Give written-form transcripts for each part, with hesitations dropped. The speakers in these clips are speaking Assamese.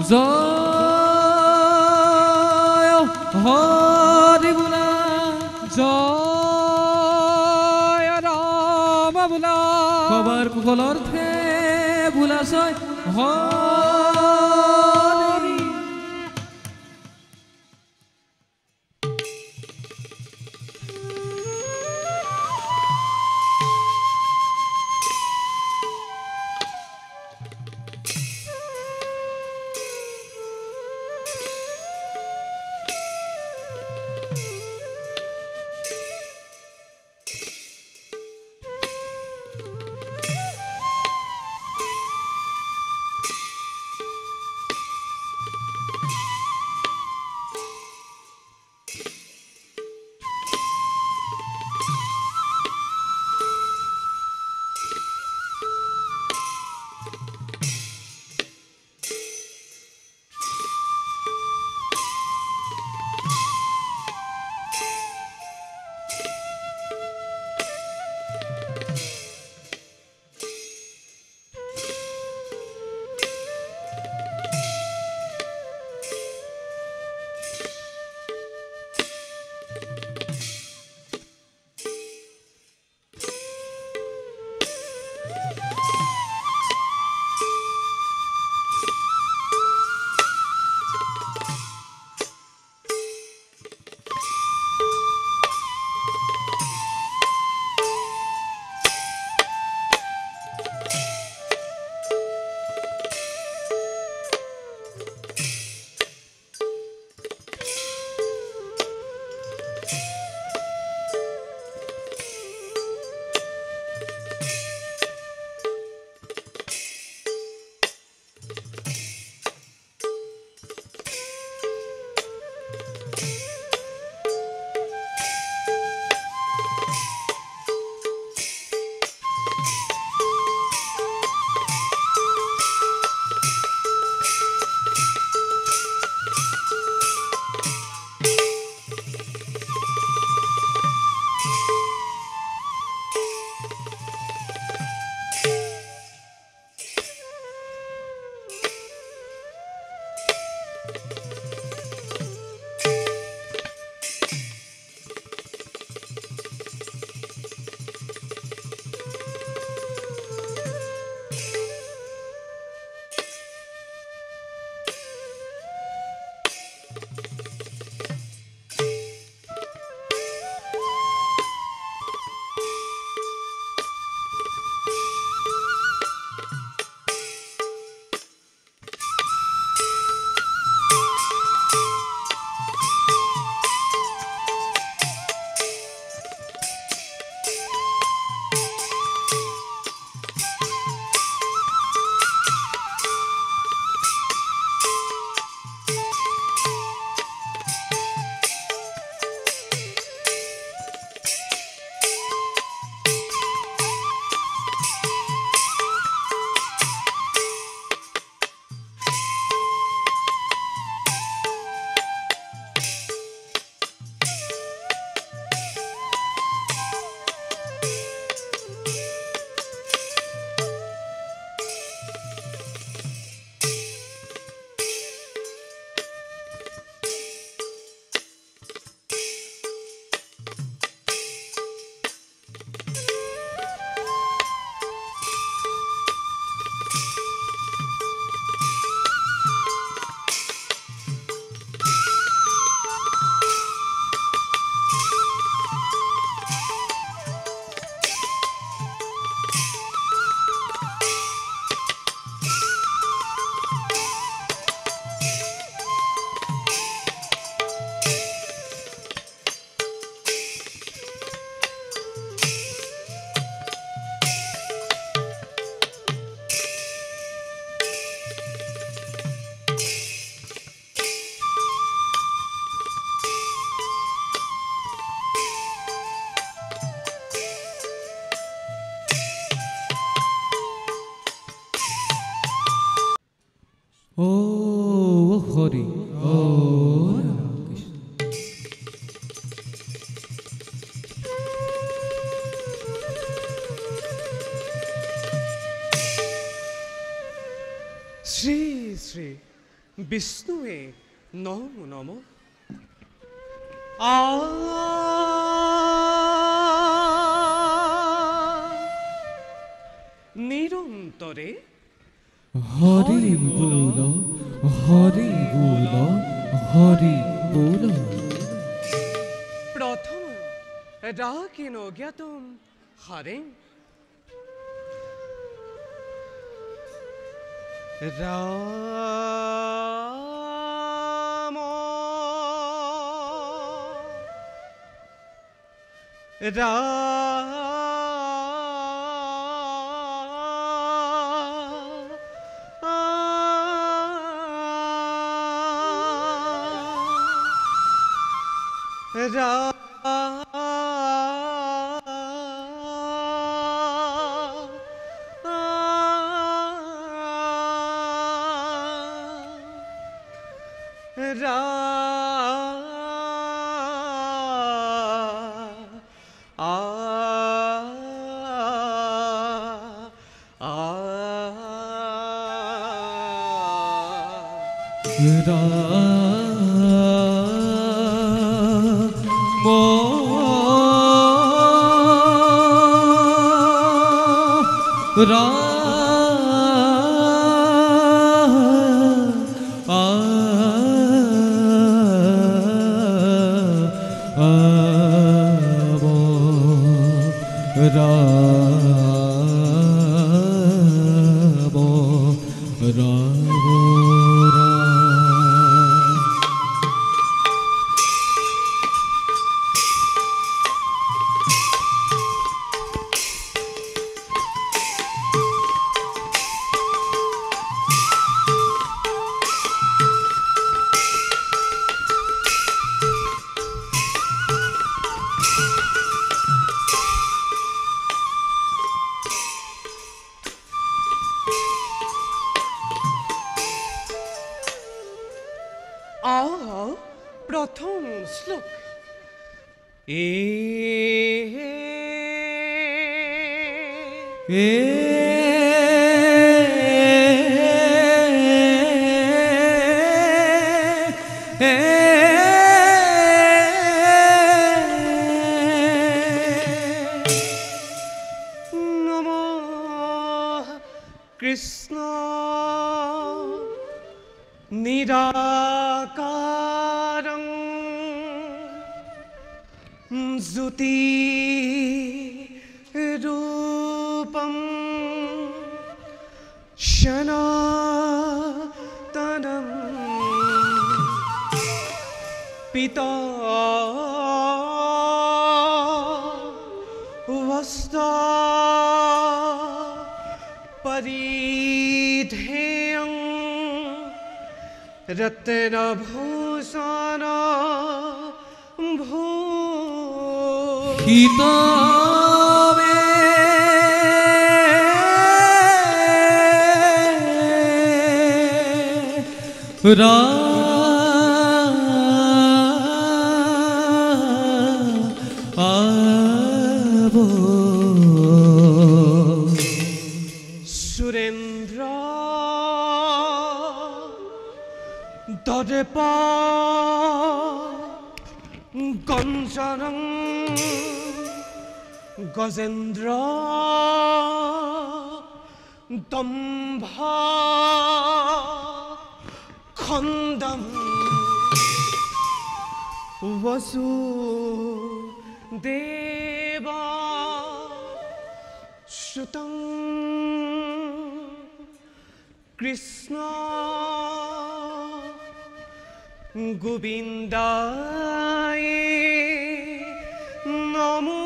জয় হৰি বোলা জয় ৰাম বোলা কবাৰ কুশলাৰ্থে বোলাশয় হৰি। ও হৰি ও কৃষ্ণ। শ্ৰী শ্ৰী বিষ্ণুৱে নমো নম নিৰন্তৰে হরি বল হরি বল হরি বল প্রথম রাগেন জ্ঞাতম হরে রাম প্রথম শ্লোক নমঃ কৃষ্ণ নিরাকারং জ্যোতি রূপম সনাতনম পিতা বস্তা পরিধেয়ং রত্নভূষণ কিতাবে সুরেন্দ্র দর্প গঞ্জনং গজেন্দ্র দম্ভ খন্দম বসুদেব সুতং কৃষ্ণ গোবিন্দায় নমো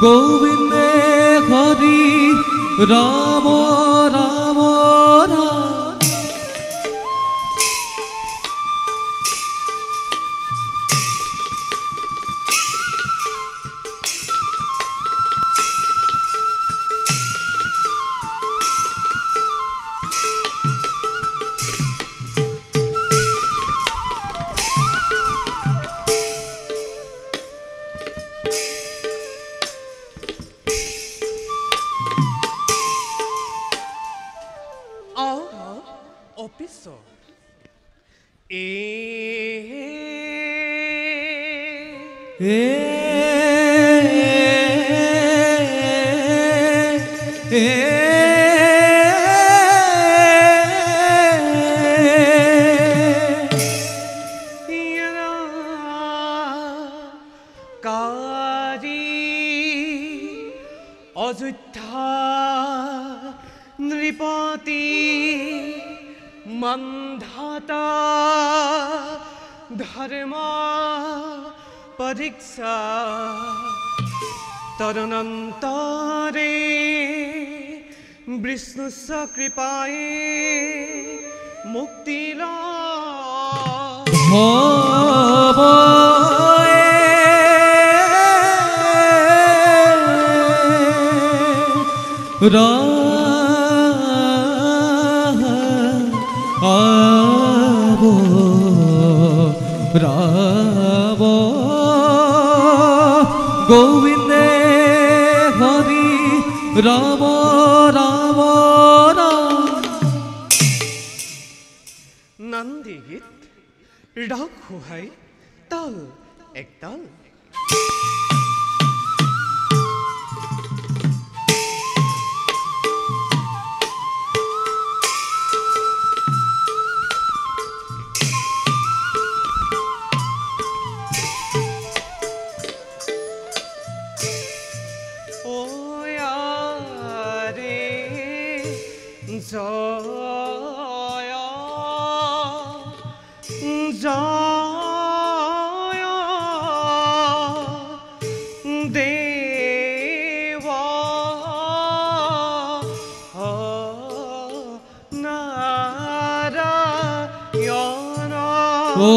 গোবিন্দে হরি রাম রাম রাম অযোধ্যা নৃপতি মন্ধাতা ধর্ম পরীক্ষা তদনন্তরে বিষ্ণুস্য কৃপায় মুক্তি রাব গোবিন্দে হরি রাম রাম রাম। নন্দী গীত রাগ হোহাই তাল একতাল। জয় জয় দেব নারায়ণ। ও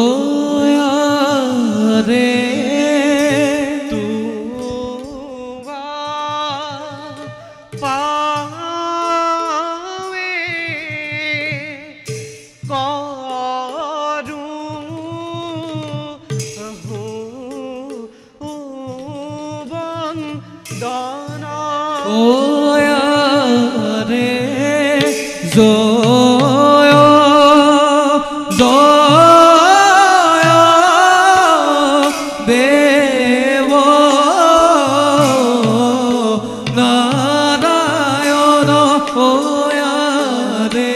রে জয় জয় দেব নারায়ণ রে।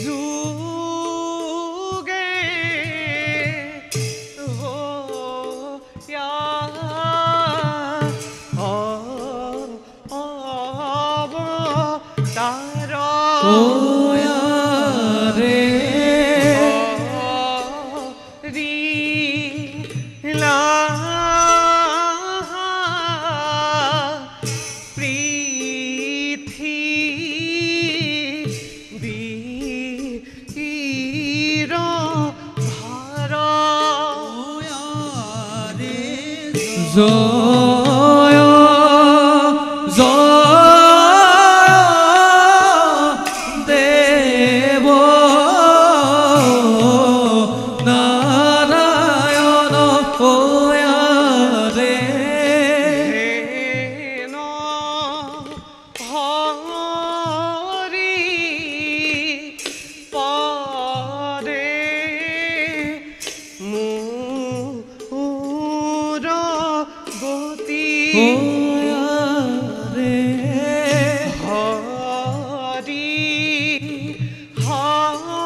যুগে জয় জয় দেব নারায়ণ রে। হরি পদে মোর গতি রে। হরি হরি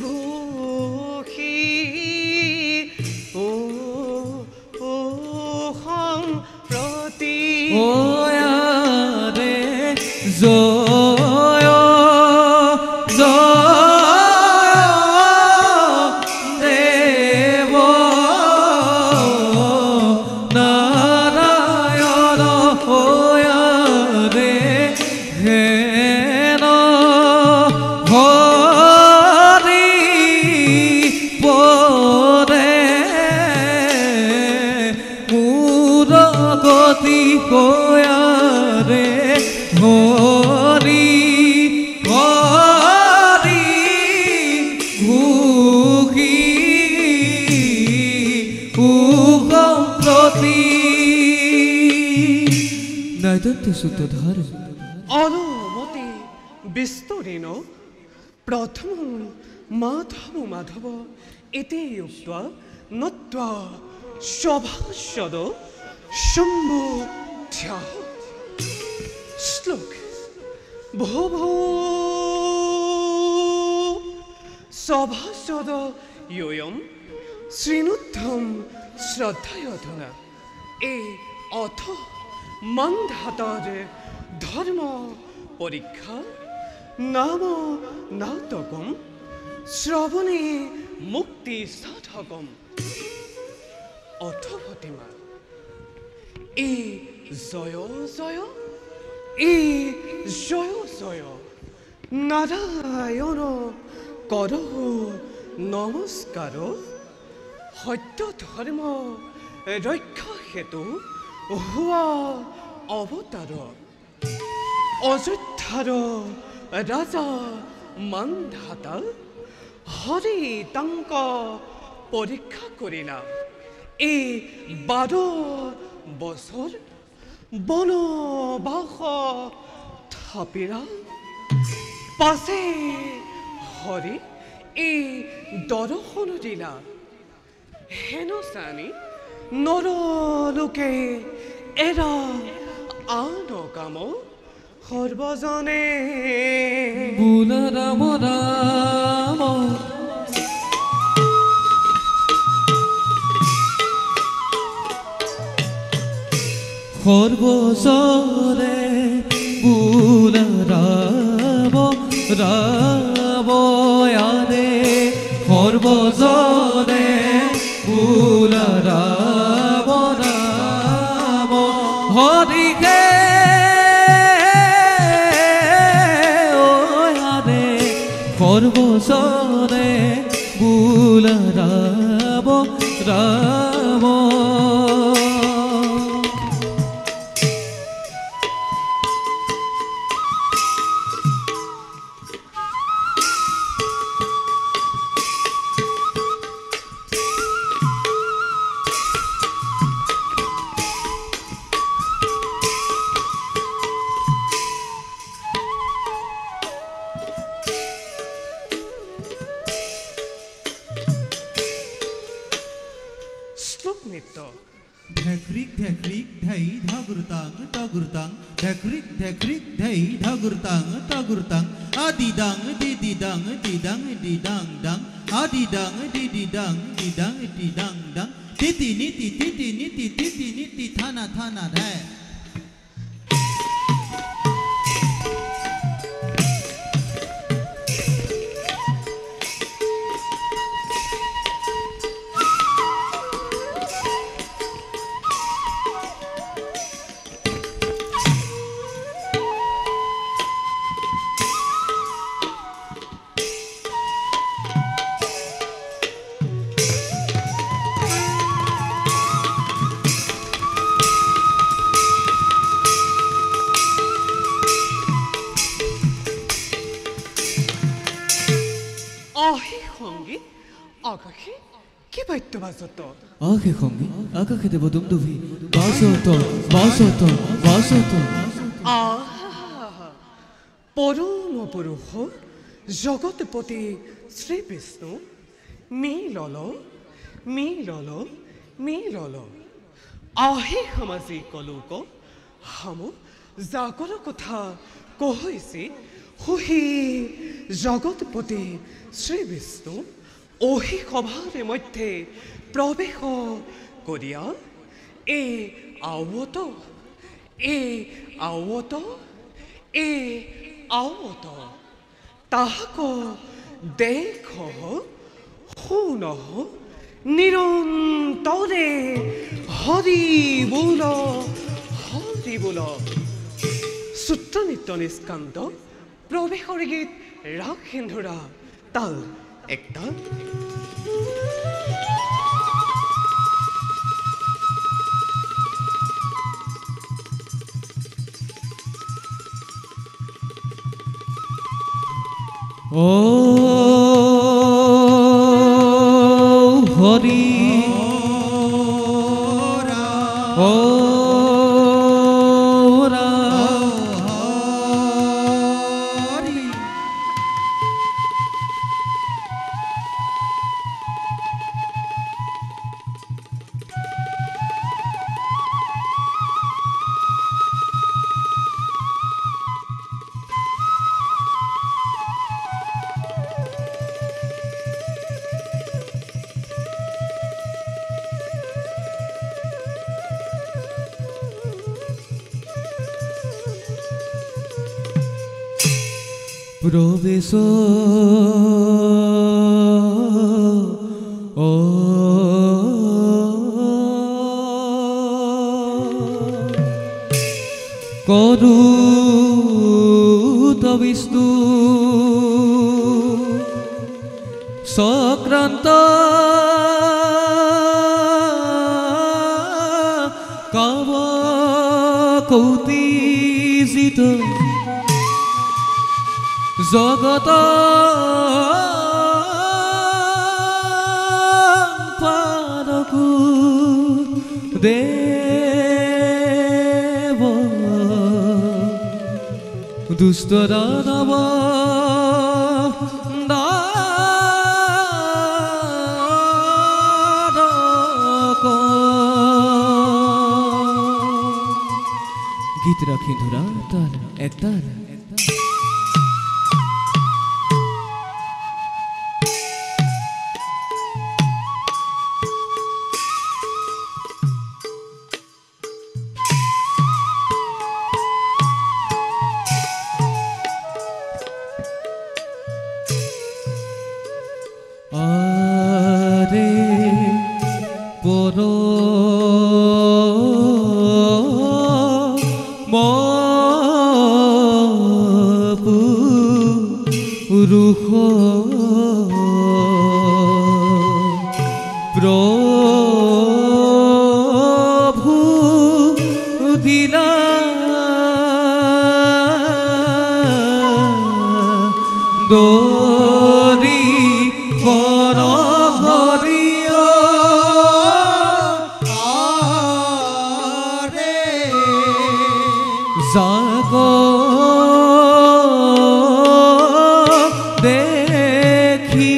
ঘোষি ও সম্প্রতি রে জয় জয় দেব নারায়ণ রে। হেন হরি পরে মূর গতি রে। হরি হরি ঘুঘি প্রতি নৈদন্ত সূত্রধর অনুমতি বিস্তরেণ प्रथम माधव माधव इति उक्त्वा नत्वा सभासद सम्बोध्य श्लोक भो सभासद योऽयं श्रीनुद्धं श्रद्धयधना ए अथ मन्धातर धर्म परीक्षा नाम नाटकम श्रवणे मुक्ति साधकम अथवतिमा ए जय जय ए जय जय नारायण करहु नमस्कार सत्य धर्म रक्षा हेतु हुआ अवतार अयोध्यार राजा मान्धाता हरि तांक परीक्षा करिला ए 12 बছৰ বনবাস থাপিৰা পাছে হৰি এই দৰ্শন দিলা হেন সানি নৰলোকে এৰা আন কাম সৰ্বজনে বুল রাম রাম সর্বজনে বুল রাম রাম আরে সর্বজনে বুল রাম রাম হরিকে সর্বজনে বুল রাম রাম শ্লোক নৃত্য ढेक्रिक ढेक्रिक धई धगुरतांग तगुरतांग ढेक्रिक ढेक्रिक धई धगुरतांग तगुरतांग आदिदांग दीदीदांग दीदांग दीदांग दांग आदिदांग दीदीदांग दीदांग दीदांग दांग तिति नीति थाना थाना रे আহে সঙ্গীত আকাশে কি বাদ্য বাজত আগে সঙ্গী আকাশে দেব দুমদুভি বাসত বাসত বাসত আহা পরম পুরুষ জগৎপতি শ্রী বিষ্ণু মিলল মিলল মিলল আহে সমাজী কলোক হাম জাগৰ কথা কহৈছে হুহি জগৎপতি শ্ৰী বিষ্ণু ওহি সভাৰ মধ্যে প্ৰৱেশ কৰিয়া এ আৱত এ আৱত এ আৱত তাহাক দেখ শুন নিৰন্তৰে হৰি বোল সূত্ৰ নৃত্য নিষ্কান্ত প্ৰৱেশৰ গীত ৰাগ সিন্ধুৰা তাল একতাল ও হরি ও প্রবেশ ও করুত বিষ্ণু সক্রান্ত কাব কৌতিজিত জগত পারকু দেব দুষ্ট দানব গীত রাখি ধরা তার একতার আরে পর রুখ প্রভু দিলা দরি কর হরিয় আরে জাগ দেখি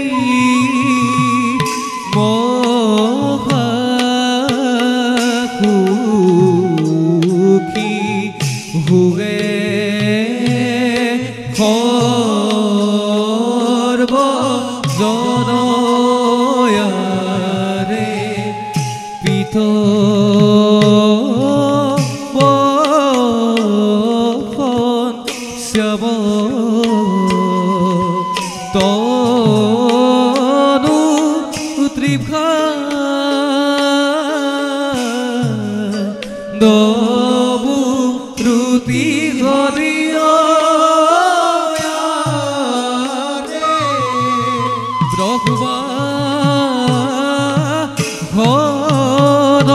মহাকুখি হুগে সর্ব জনয়ারে পিত শ্যাম তনু ত্রিভা দবু রুতি ধরিয় ব্রহ্মা ঘর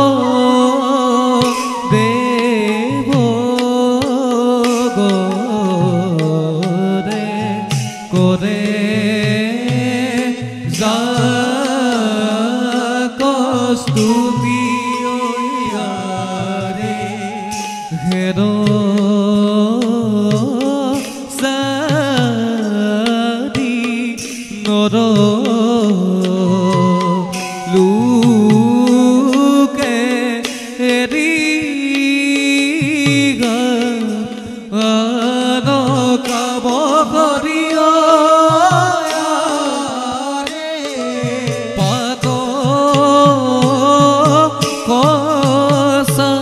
দেব গরে করে যা কস্তুতি রে হের সাদি নর লুকে রি গান কাব করিয় পাত কসা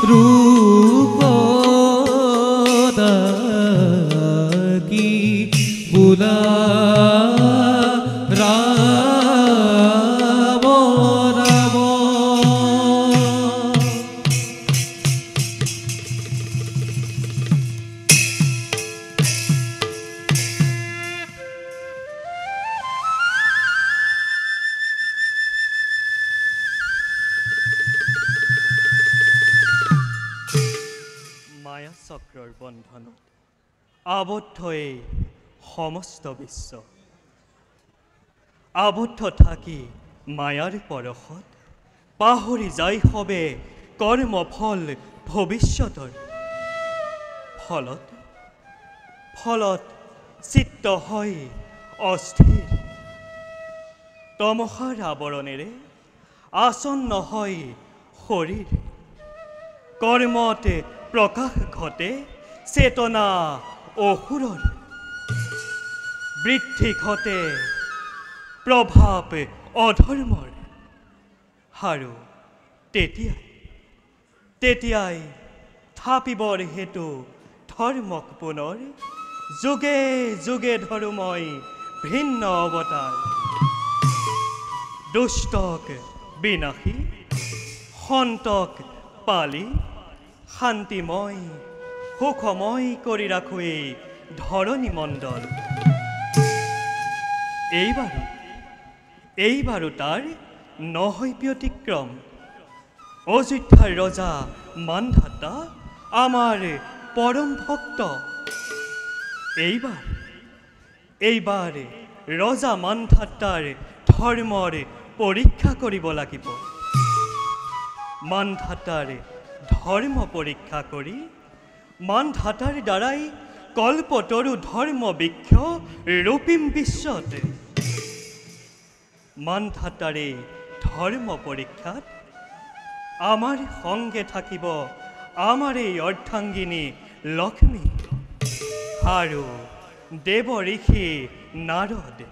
রূপ কি বুলা রাম রাম মায়া চক্ৰৰ বন্ধনত আবদ্ধই সমস্ত বিশ্ব আবদ্ধ থাকি মায়াৰ পৰশত পাহৰি যায় সবে কৰ্মফল ভৱিষ্যতৰ ফলত ফলত চিত্ত হয় অস্থিৰ তমসাৰ আৱৰণেৰে আসন্ন হয় শৰীৰ কৰ্মতে প্ৰকাশ ঘটে চেতনা অসুৰৰ বৃদ্ধি ঘটে প্ৰভাৱ অধৰ্মৰ আৰু তেতিয়াই থাপিবৰ হেতু ধৰ্মক পুনৰ যুগে যুগে ধৰো মই ভিন্ন অৱতাৰ দুষ্টক বিনাশী সন্তক পালি শান্তিময় সুখময় কৰি ৰাখো এই ধৰণী মণ্ডল এইবাৰো তাৰ নহয় ব্যতিক্ৰম অযোধ্যাৰ ৰজা মান্ধাতা আমাৰ পৰম ভক্ত এইবাৰ ৰজা মান্ধাতাৰ ধৰ্মৰ পৰীক্ষা কৰিব লাগিব মান্ধাতাৰ ধৰ্ম পৰীক্ষা কৰি মান্ধাতাৰ দ্বাৰাই কল্পতৰু ধৰ্ম বৃক্ষ ৰূপিম বিশ্বত মান্ধাতাৰে ধৰ্ম পৰীক্ষাত আমাৰ সংগে থাকিব আমাৰ এই অৰ্ধাংগিনী লক্ষ্মী আৰু দেৱ ঋষি নাৰদ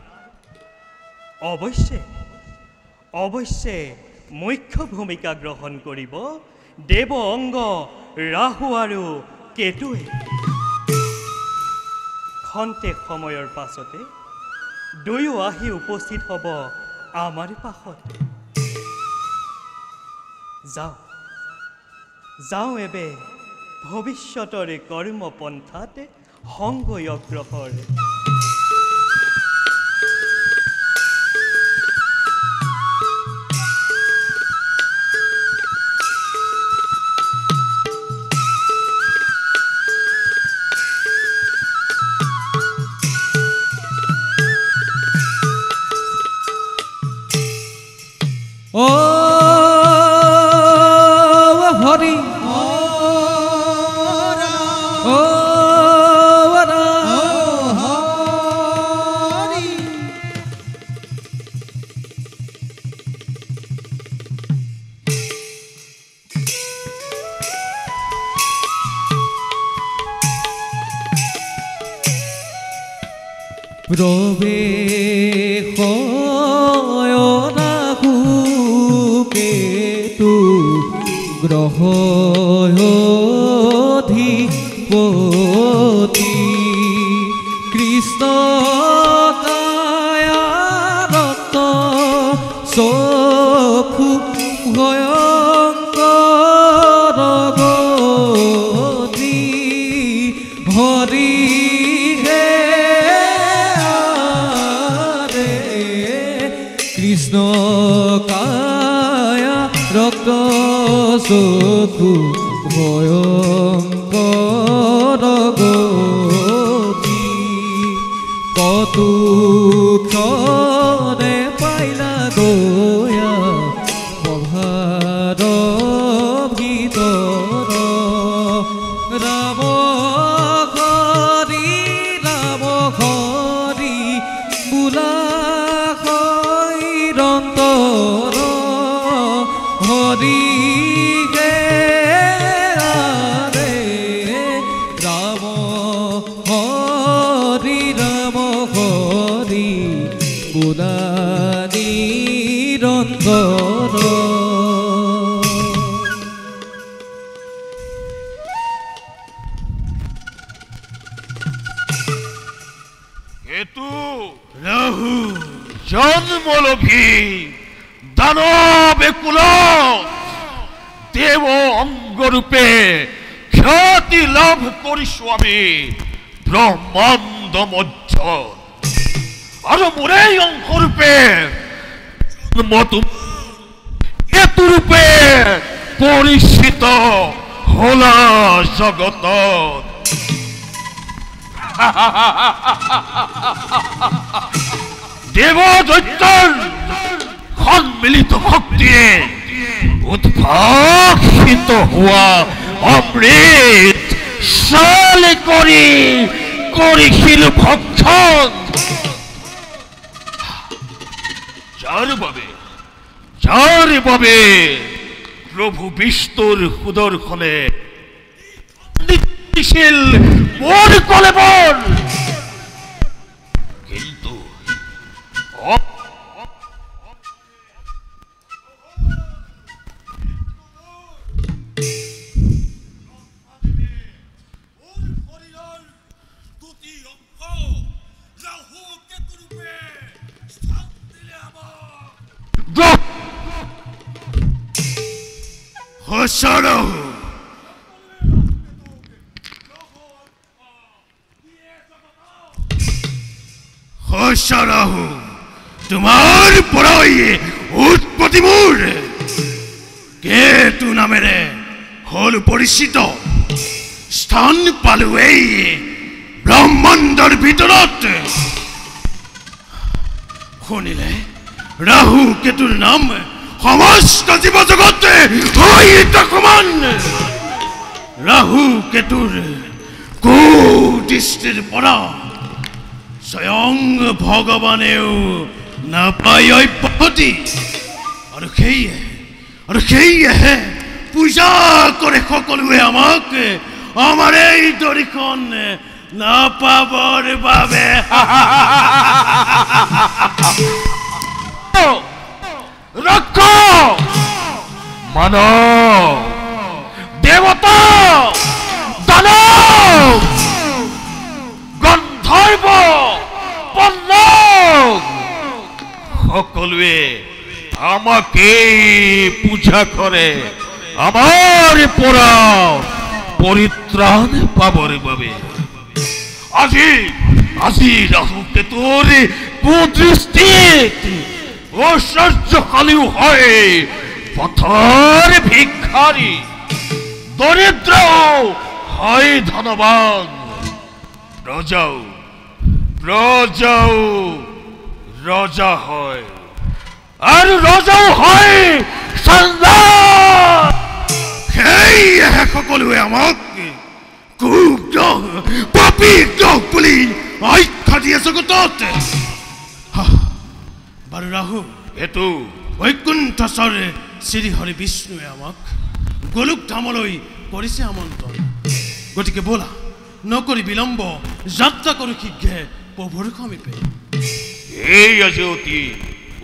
অৱশ্যে মুখ্য ভূমিকা গ্ৰহণ কৰিব দেৱ অংগ ৰাহু আৰু কেতুৱে খন্তেক সময়ৰ পাছতে দুয়ো আহি উপস্থিত হ'ব আমাৰ পাশত যাওঁ এবে ভৱিষ্যতৰ কৰ্মপন্থাত সংগই অগ্ৰসৰ ও হরি ও প্রবেশ কেতু গ্রহ অধিপতি কৃষ্ণ কায়ারত চক্ষু ভয়ঙ্কর গতি হরি কৃষ্ণ কায়া রক্ত চক্ষু ভয়ঙ্কর গতি কতু ক্ষণে পাইলা গয়া পভার ভিতর রাম হরি বুলা অন্তর হরি গে রে রাম হরি বুলা নিরন্তর কেতু রাহু জন্মলোভী দানবে কুল দেব অঙ্গরূপে খ্যাতি লাভ করিস আমি ব্রহ্মাণ্ড মধ্য আর মোরে অঙ্গরূপে কেতুরূপে পরিচিত হলা জগত দেব দৈত্যৰ সন্মিলিত শক্তিয়ে উদ্ভাসিত হোৱা অমৃত চালে কৰিছিল ভক্ষণ যাৰ বাবে প্ৰভু বিষ্ণুৰ সুদৰ্শনে দিছিল মোৰ কলেবৰ কিন্তু হৰ্ষৰাহু হৰ্ষৰাহু তোমাৰ পৰাই উৎপত্তি মোৰ কেতু নামেৰে হল পৰিচিত স্থান পালো এই ব্ৰহ্মাণ্ডৰ ভিতৰত শুনিলে ৰাহু কেতুৰ নাম সমস্ত জীৱ জগতে হৈত সমান ৰাহু কেতুৰ কুদৃষ্টিৰ পৰা স্বয়ং ভগৱানেও নাপায় অব্যাহতি আৰু সেয়েহে পূজা কৰে সকলোৱে আমাক আমাৰ এই দৰিখন নাপাবৰ বাবে ৰক্ষ মানৱ দেৱতা দানৱ গন্ধৰ্ব পল্লৱ সকলোৱে আমাকে পূজা কৰে আমাৰ পৰা পৰিত্ৰাণ পাবৰ বাবে আজি ৰাহু কেতুৰ কুদৃষ্টিত ঐশ্বৰ্যশালীও হয় পথৰ ভিক্ষাৰী দৰিদ্ৰ হয় ধনবান ৰজাও ৰজা হয় আৰু ৰজাও হয় চন্দান সেয়েহে সকলোৱে আমাক কুগ্ৰহ পাপীগ্ৰহ বুলি আখ্যা দিয়ে জগতত বাৰু ৰাহু এইটো বৈকুণ্ঠেশ্বৰ শ্ৰী হৰি বিষ্ণুৱে আমাক গোলোক ধামলৈ কৰিছে আমন্ত্ৰণ গতিকে ব'লা নকৰি বিলম্ব যাত্ৰা কৰোঁ শীঘ্ৰে প্ৰভুৰ সমীপে এই আজি অতি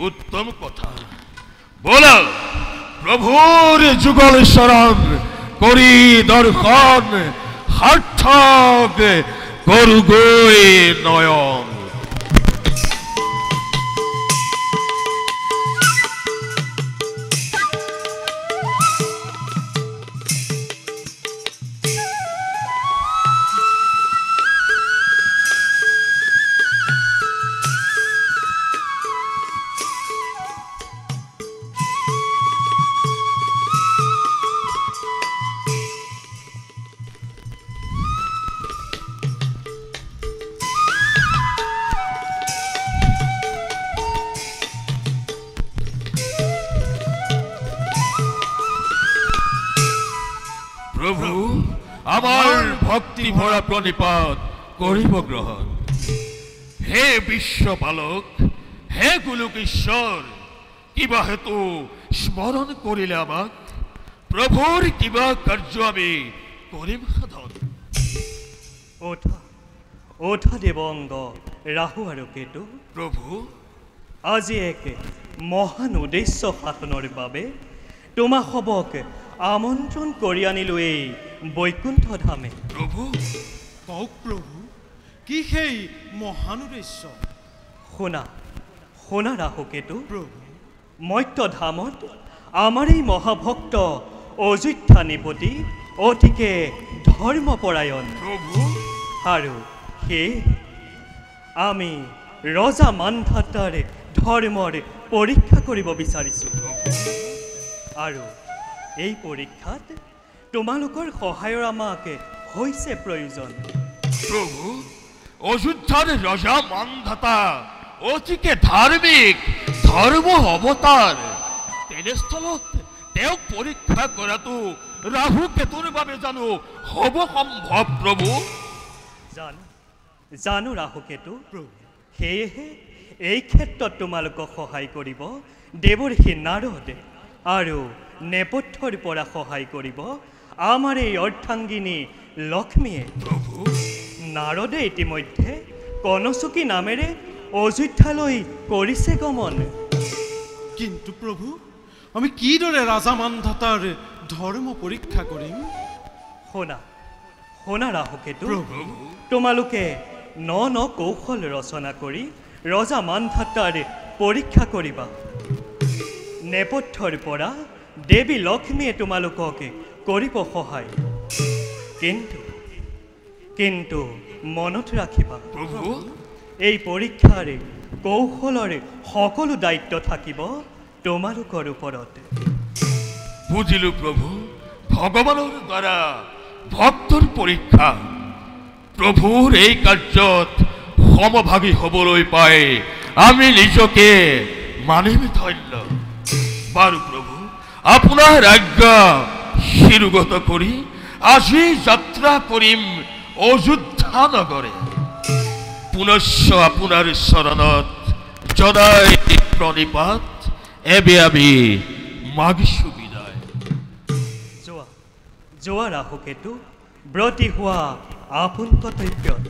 উত্তম কথা ব'লা প্ৰভুৰ যুগল শৰণ কৰি দৰ্শন সাৰ্থক কৰোগৈ নয়ন প্ৰভু আমাৰ ভক্তি ভৰা প্ৰণিপাত কৰিব গ্ৰহণ হে বিশ্বপালক হে গোলোকেশ্বৰ কিবা হেতু স্মৰণ কৰিলে আমাক প্ৰভুৰ কিবা কাৰ্য আমি কৰিম সাধন ওঠা দেৱংগ ৰাহু আৰু কেতু প্ৰভু আজি এক মহান উদ্দেশ্য সাধনৰ বাবে তোমাক সবক আমন্ত্ৰণ কৰি আনিলো এই বৈকুণ্ঠ ধামে প্ৰভু কওক প্ৰভু কি সেই মহান উদ্দেশ্য শুনা ৰাহু কেতু প্ৰভু মত্য ধামত আমাৰ এই মহাভক্ত অযোধ্যা নিপতি অতিকে ধৰ্মপৰায়ণ প্ৰভু আৰু সেই আমি ৰজা মান্ধাতাৰ ধৰ্মৰ পৰীক্ষা কৰিব বিচাৰিছোঁ আৰু এই পৰীক্ষাত তোমালোকৰ সহায়ৰ আমাক হৈছে প্ৰয়োজন প্ৰভু অযোধ্যাৰ ৰজা মান্ধাতা অতিকে ধাৰ্মিক ধৰ্ম অৱতাৰ তেনেস্থলত তেওঁক পৰীক্ষা কৰাটো ৰাহু কেতুৰ বাবে জানো হ'ব সম্ভৱ প্ৰভু জানো ৰাহু কেতু সেয়েহে এই ক্ষেত্ৰত তোমালোকক সহায় কৰিব দেৱৰ্ষি নাৰদ আৰু নেপথ্যৰ পৰা সহায় কৰিব আমাৰ এই অৰ্ধাংগিনী লক্ষ্মীয়ে প্ৰভু নাৰদে ইতিমধ্যে কনচকী নামেৰে অযোধ্যালৈ কৰিছে গমন কিন্তু প্ৰভু আমি কিদৰে ৰাজা মান্ধাতাৰ ধৰ্ম পৰীক্ষা কৰিম শুনা ৰাহু কেতু তোমালোকে ন কৌশল ৰচনা কৰি ৰজা মান্ধাতাৰ পৰীক্ষা কৰিবা নেপথ্যৰ পৰা দেৱী লক্ষ্মীয়ে তোমালোকক কৰিব সহায়। কিন্তু মনত ৰাখিবা প্ৰভু এই পৰীক্ষাৰ কৌশলৰে সকলো দায়িত্ব থাকিব তোমালোকৰ ওপৰত। বুজিলো প্ৰভু, ভগৱানৰ দ্বাৰা ভক্তৰ পৰীক্ষা। প্ৰভুৰ এই কাৰ্যত সমভাগী হ'বলৈ পাই আমি নিজকে মানিম ধন্য। বাৰু প্ৰভু, আপোনাৰ আজ্ঞা শিৰোগত কৰি আজি যাত্ৰা কৰিম অযোধ্যা নগৰে। পুনশ্চ আপোনাৰ চৰণত জনাই প্ৰণিপাত এবে আমি মাগিছো বিদায়। যোৱা ৰাহুকেতু ব্ৰতী হোৱা আপোন কৰ্তব্যত।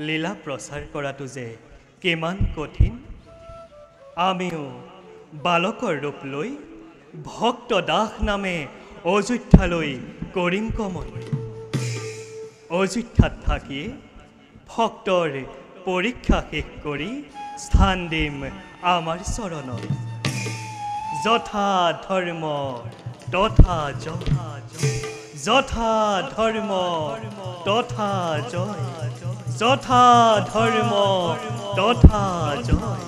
লীলা প্ৰচাৰ কৰাটো যে কিমান কঠিন, আমিও বালকৰ ৰূপ লৈ ভক্ত দাস নামে অযোধ্যালৈ কৰিম গমন। অযোধ্যাত থাকিয়ে ভক্তৰ পৰীক্ষা শেষ কৰি স্থান দিম আমাৰ চৰণত। যথা ধৰ্ম তথা জয়, যথা ধৰ্ম তথা জয়, যথা ধৰ্ম তথা জয়।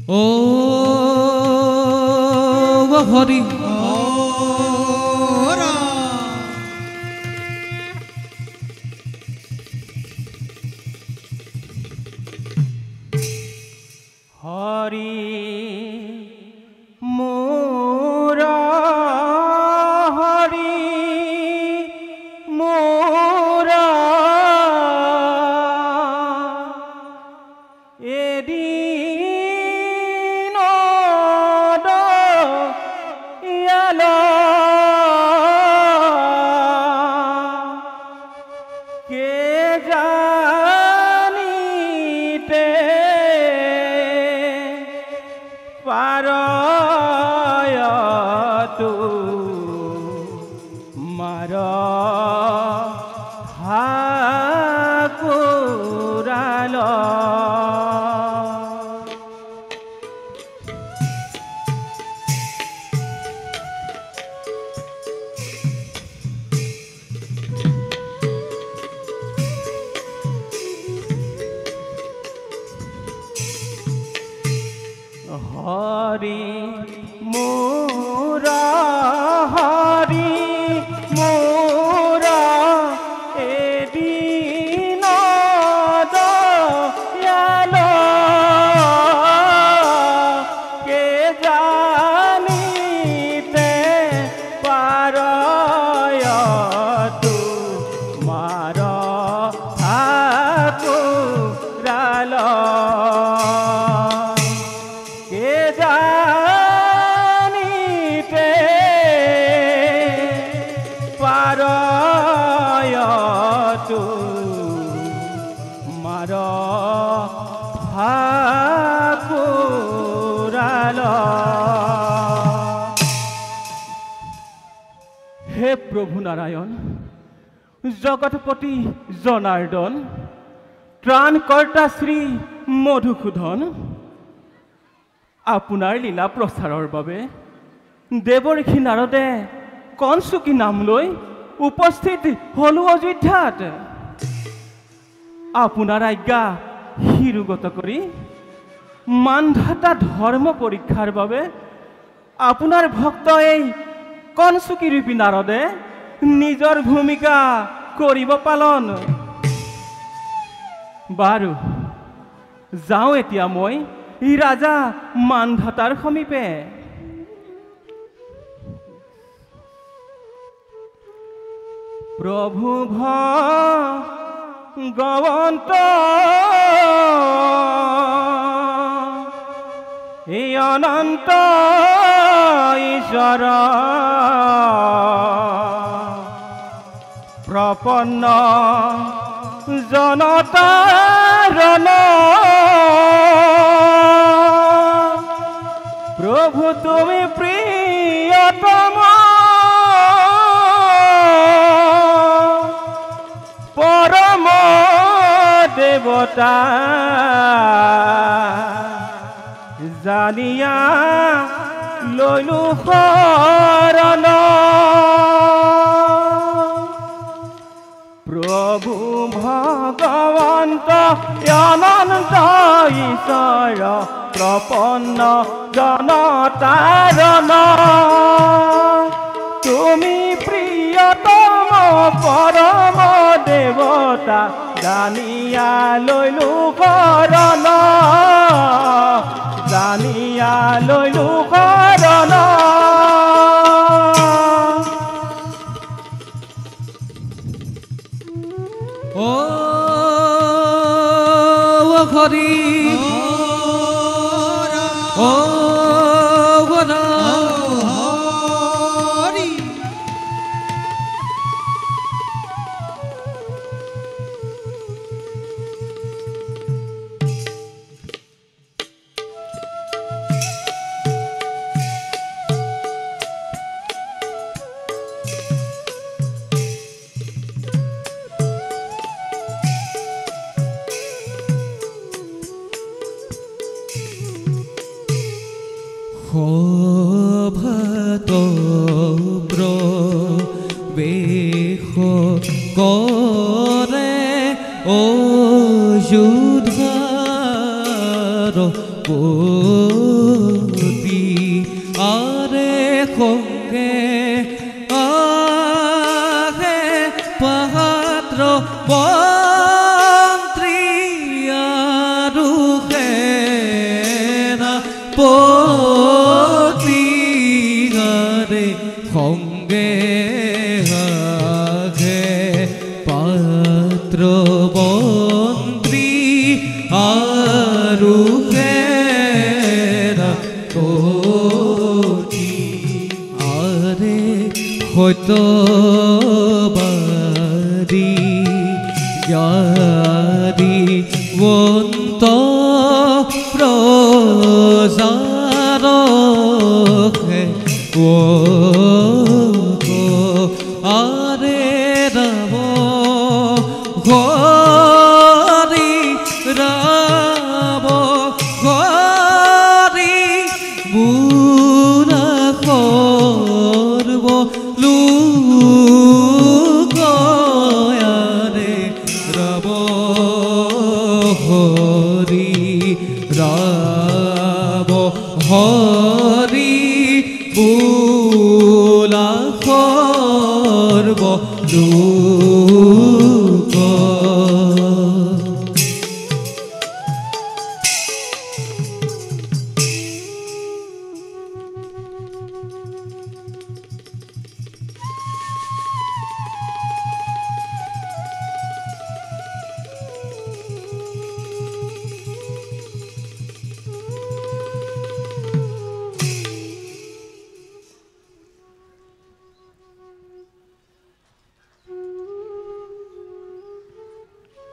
ও হরি হরি মোরা হরি মোরা এদিন দয়ালা কে জানিতে পারয়তু মার ঠাকুরাল। হরি মোরা হরি মোরা এদিন দয়াল কে জানিতে পারয়তু মার ঠাকুরাল। কে জানিতে পারয়তু মার ঠাকুরাল। হে প্রভু নারায়ণ, জগৎপতি জনাৰ্দন, ত্ৰাণকৰ্তা শ্ৰী মধুসূদন, আপোনাৰ লীলা প্ৰচাৰৰ বাবে দেৱৰ্ষি নাৰদে কনচুকী নাম লৈ উপস্থিত হলো অযোধ্যাত। আপোনাৰ আজ্ঞা শিৰোগত কৰি মানধাতা ধৰ্ম পৰীক্ষাৰ বাবে আপোনাৰ ভক্ত এই কনচুকী ৰূপী নাৰদে নিজৰ ভূমিকা কৰিব পালন। বাৰু যাওঁ এতিয়া মই ৰাজা মানধাতাৰ সমীপে। প্ৰভু ভগবন্ত এই অনন্ত ঈশ্বৰ প্ৰপন্ন জনতাৰণ প্ৰভু তুমি প্ৰিয়তম পৰম দেৱতা জানিয়া লৈলো শৰণ প্ৰভু ভগৱন্ত অনন্ত ঈশ্বৰ প্ৰপন্ন জনতাৰণ তুমি প্ৰিয়তম পৰম দেৱতা জানিয়া লৈলো শৰণ জানিয়া লৈলো শৰণ ও হৰি ও হৰি শোভাত প্ৰৱেশ কৰে অযোধ্যাৰ পতি আৰে সঙ্গে আহে পাত্ৰ মন্ত্ৰী আৰু সেনা সঙ্গে আগে পাত্ৰ মন্ত্ৰী আৰু সেনা পতি আৰে সত্যবাদী জ্ঞানী বন্ত প্ৰজাৰকে আরে রাম হরি রাম হরি বুনা করব লুকয়ারে রাম হরি রাম হরি বুলা করব লুক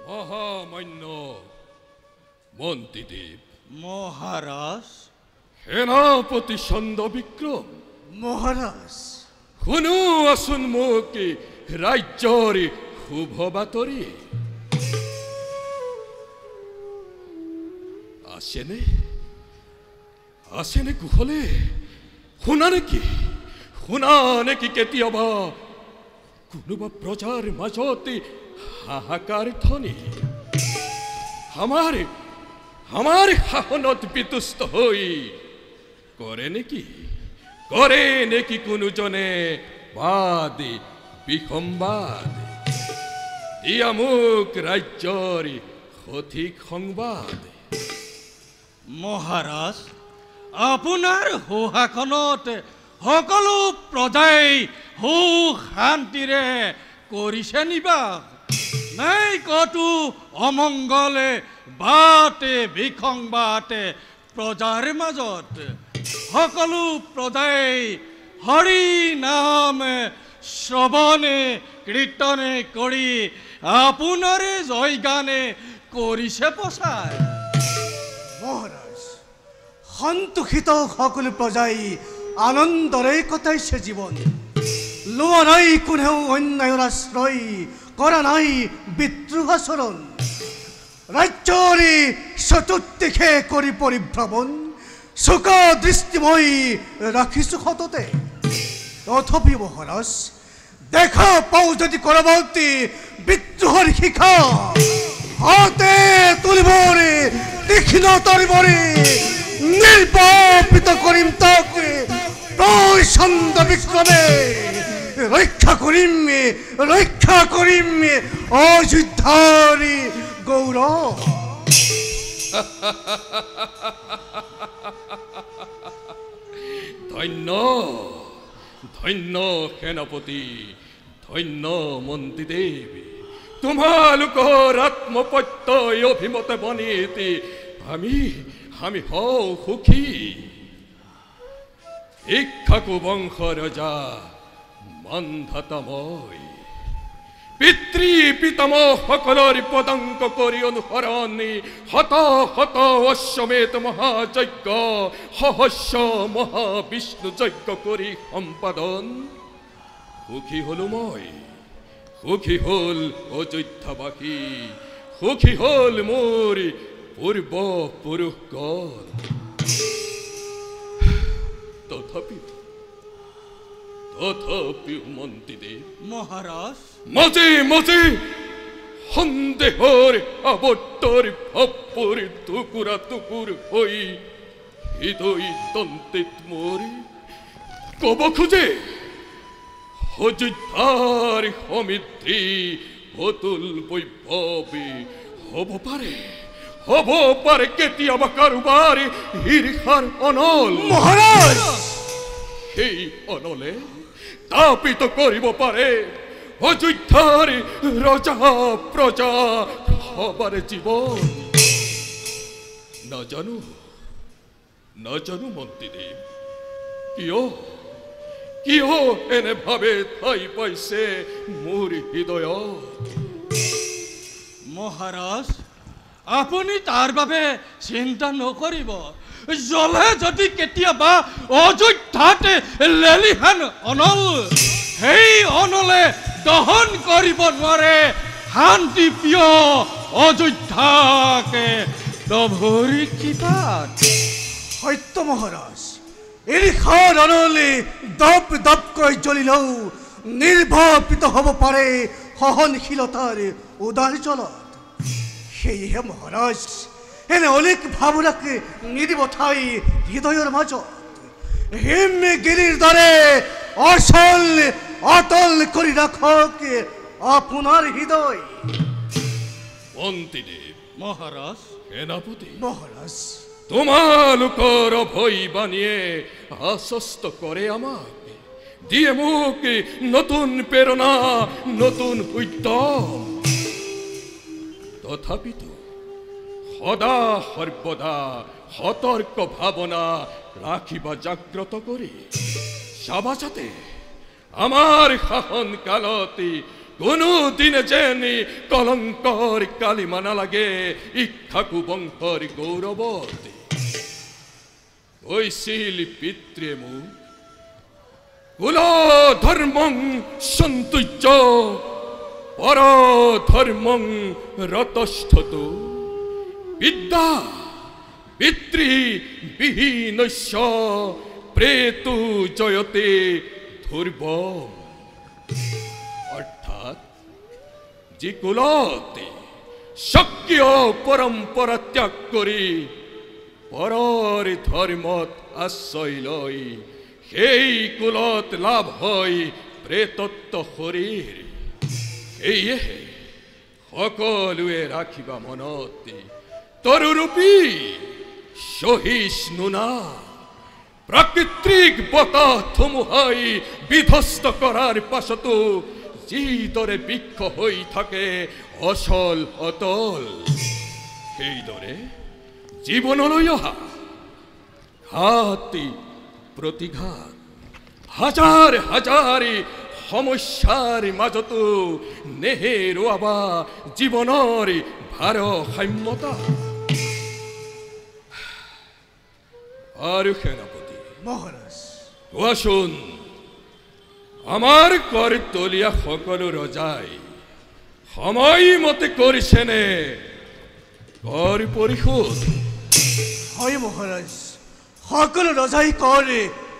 মহামান্য মন্ত্রীদেব মহারাজ সেনাপতি চন্দ্র বিক্রম মহারাজ শুনো আসুন মোক রাজ্যর শুভ বাতরি আসেনে আসেনে কুশলে শুনা নেকি কেতিয়াবা কোনোবা প্ৰজাৰ মাজত হাহাকাৰ ধ্বনি আমাৰ শাসনত বিতুষ্ট হৈ কৰে নেকি কোনোজনে বাদ বিসম্বাদ দিয়া মোক ৰাজ্যৰ সঠিক সংবাদ মহাৰাজ আপোনাৰ সুশাসনত সকলো প্ৰজাই সুখ শান্তিৰে কৰিছে নিবাস নাই কতো অমংগলে বাটে বিসংবাদে প্ৰজাৰ মাজত সকলো প্ৰজাই হৰি নাম শ্ৰৱণে কীৰ্তনে কৰি আপোনাৰে জয়গানে কৰিছে প্ৰচাৰ। মহাৰাজ, সন্তোষিত সকলো প্ৰজাই আনন্দৰে কটাইছে জীৱন। লোৱা নাই কোনেও অন্যায়ৰ আশ্ৰয়, কৰা নাই বিদ্ৰোহ আচৰণ। ৰাজ্যৰে চতুৰ্দিশে কৰি পৰিভ্ৰমণ, চোকা দৃষ্টি মই ৰাখিছো সততে। তথাপি মহাৰাজ, দেখা পাওঁ যদি কৰবাতে বিদ্ৰোহৰ শিখা, হাতে তুলিবৰে তীক্ষ্ণ তৰিবৰে নিৰ্বাপিত কৰিম তাকে প্ৰচণ্ড বিক্ৰমে। ৰক্ষা কৰিম অযোধ্যাৰ গৌৰৱ। ধন্য ধন্য সেনাপতি, ধন্য মন্ত্ৰীদেৱ, তোমালোকৰ আত্মপত্যই অভিমতে বনিতি আমি হওঁ সুখী। ইক্ষ্বাকু বংশ ৰজা মান্ধাতা মই, পিতৃ পিতামহ সকলৰ পদাঙ্ক কৰি অনুসৰণি শত শত অশ্বমেধ মহাযজ্ঞ, সহস্ৰ মহাবিষ্ণু যজ্ঞ কৰি সম্পাদন। সুখী হলো মই, সুখী হল অযোধ্যাবাসী, সুখী হল মোৰ পূৰ্ব পুৰুষগণ। তথাপিও মন্ত্ৰীদেৱ মহাৰাজ, মাজে মাজে সন্দেহৰ আৱৰ্তৰ ভাৱবোৰ টুকুৰা টুকুৰ হৈ হৃদয় তন্ত্ৰীত মোৰ কব খোজে, অযোধ্যাৰ সমৃদ্ধি অতুল বৈভৱী হ'ব পাৰে কেতিয়াবা কাৰোবাৰ ঈৰ্ষাৰ অনল। মহাৰাজ, সেই অনলে তাপিত কৰিব পাৰে অযোধ্যাৰ ৰজা প্ৰজা সবাৰ জীৱন। নাজানো মন্ত্ৰীদেৱ, কিয় এনে ভাবে ঠাই পাইছে মোৰ হৃদয়ত। মহাৰাজ, আপুনি তাৰ বাবে চিন্তা নকৰিব। জ্বলে যদি কেতিয়াবা অযোধ্যাতে লেলিহান অনল, সেই অনলে দহন কৰিব নোৱাৰে শান্তি প্ৰিয় অযোধ্যাকে নভৰি কিতাত। সত্য মহাৰাজ, ঈৰ্ষাৰ অনলে দপ দপকৈ জ্বলিলেও নিৰ্বাপিত হ'ব পাৰে সহনশীলতাৰ উদাৰ জলত। সেয়েহে মহাৰাজ, এনে অলিক ভাৱনাক নিদিব ঠাই হৃদয়ৰ মাজত। হিমগিৰিৰ দৰে অটল কৰি ৰাখক আপোনাৰ হৃদয়। মন্ত্ৰীদেৱ, মহাৰাজ, সেনাপতি, মহাৰাজ, তোমালোকৰ ভয় বাণীয়ে আশ্বস্ত কৰে আমাক, দিয়ে মোক নতুন প্ৰেৰণা, নতুন উদ্যম। তথাপিতো সদা সৰ্বদা সতৰ্ক ভাৱনা ৰাখিবা জাগ্ৰত কৰি, চাবা যাতে আমাৰ শাসন কালত কোনো দিনে যেন কলংকৰ কালিমা নালাগে ইক্ষ্বাকু বংশৰ গৌৰৱত। কৈছিল পিতৃয়ে মোক, কুল ধৰ্মং সন্তুজ্য পৰ ধৰ্মং ৰতষ্ঠতু, বিদ্যা পিতৃ বিহীনস্য প্ৰেতু জয়তে ধ্ৰুৱম। অৰ্থাৎ যি কুলতে স্বকীয় পৰম্পৰা ত্যাগ কৰি পৰৰ ধৰ্মত আশ্ৰয় লয়, সেই কুলত লাভ হয় প্ৰেতত্ব শৰীৰ। সেয়েহে সকলোৱে ৰাখিবা মনত তৰুৰূপী সহিষ্ণু না, প্ৰাকৃতিক বতাহ ধুমুহাই বিধ্বস্ত কৰাৰ পাছতো যিদৰে বৃক্ষ হৈ থাকে অচল অতল, সেইদৰে জীৱনলৈ অহা ঘাত প্ৰতিঘাত, হাজাৰ হাজাৰ সমস্যাৰ মাজতো নেহেৰুৱাবা জীৱনৰ ভাৰসাম্যতা। আৰু সেনাপতি মহাৰাজ, কোৱাচোন, আমাৰ কৰতলীয়া সকলো ৰজাই সময়মতে কৰিছেনে কৰ পৰিশোধ? হয় মহাৰাজ, সকল ৰজাই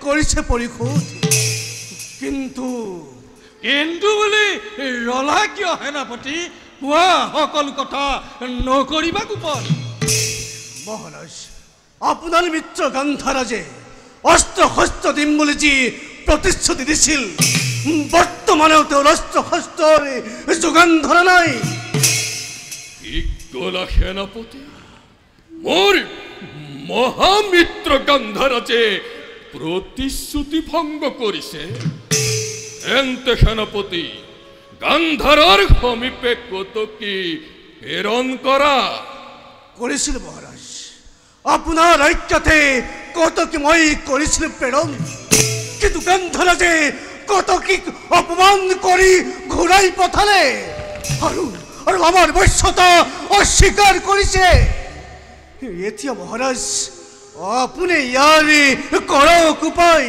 কৰেছে পৰিশোধ, কিন্তু কিন্তু বুলি ৰলা কিয় সেনাপতি? কোৱা সকলো কথা নকৰিবা গোপন। মহারাজ, আপনার মিত্র গান্ধারাজে অস্ত্র হস্ত দিম বলে যে প্রতিশ্রুতি দিছিল, বর্তমানেও তো অস্ত্র হস্তর যোগান ধরা নাই। কি কলা সেনাপতি? মোৰ মহামিত্ৰ গান্ধাৰাজে প্ৰতিশ্ৰুতি ভংগ কৰিছে? এন্তে সেনাপতি, গান্ধাৰৰ সমীপে কতকি প্ৰেৰণ কৰা। করেছিল মহারাজ, আপনার রাজ্যতে কত কি মই করেছিল প্রেরণ, কিন্তু গান্ধারাজে কত কি অপমান করি ঘোড়াই পথালে, আর আমার বৈশ্যতা অস্বীকার করেছে। এতিয়া মহারাজ, আপনি ইয়ারে করক উপায়।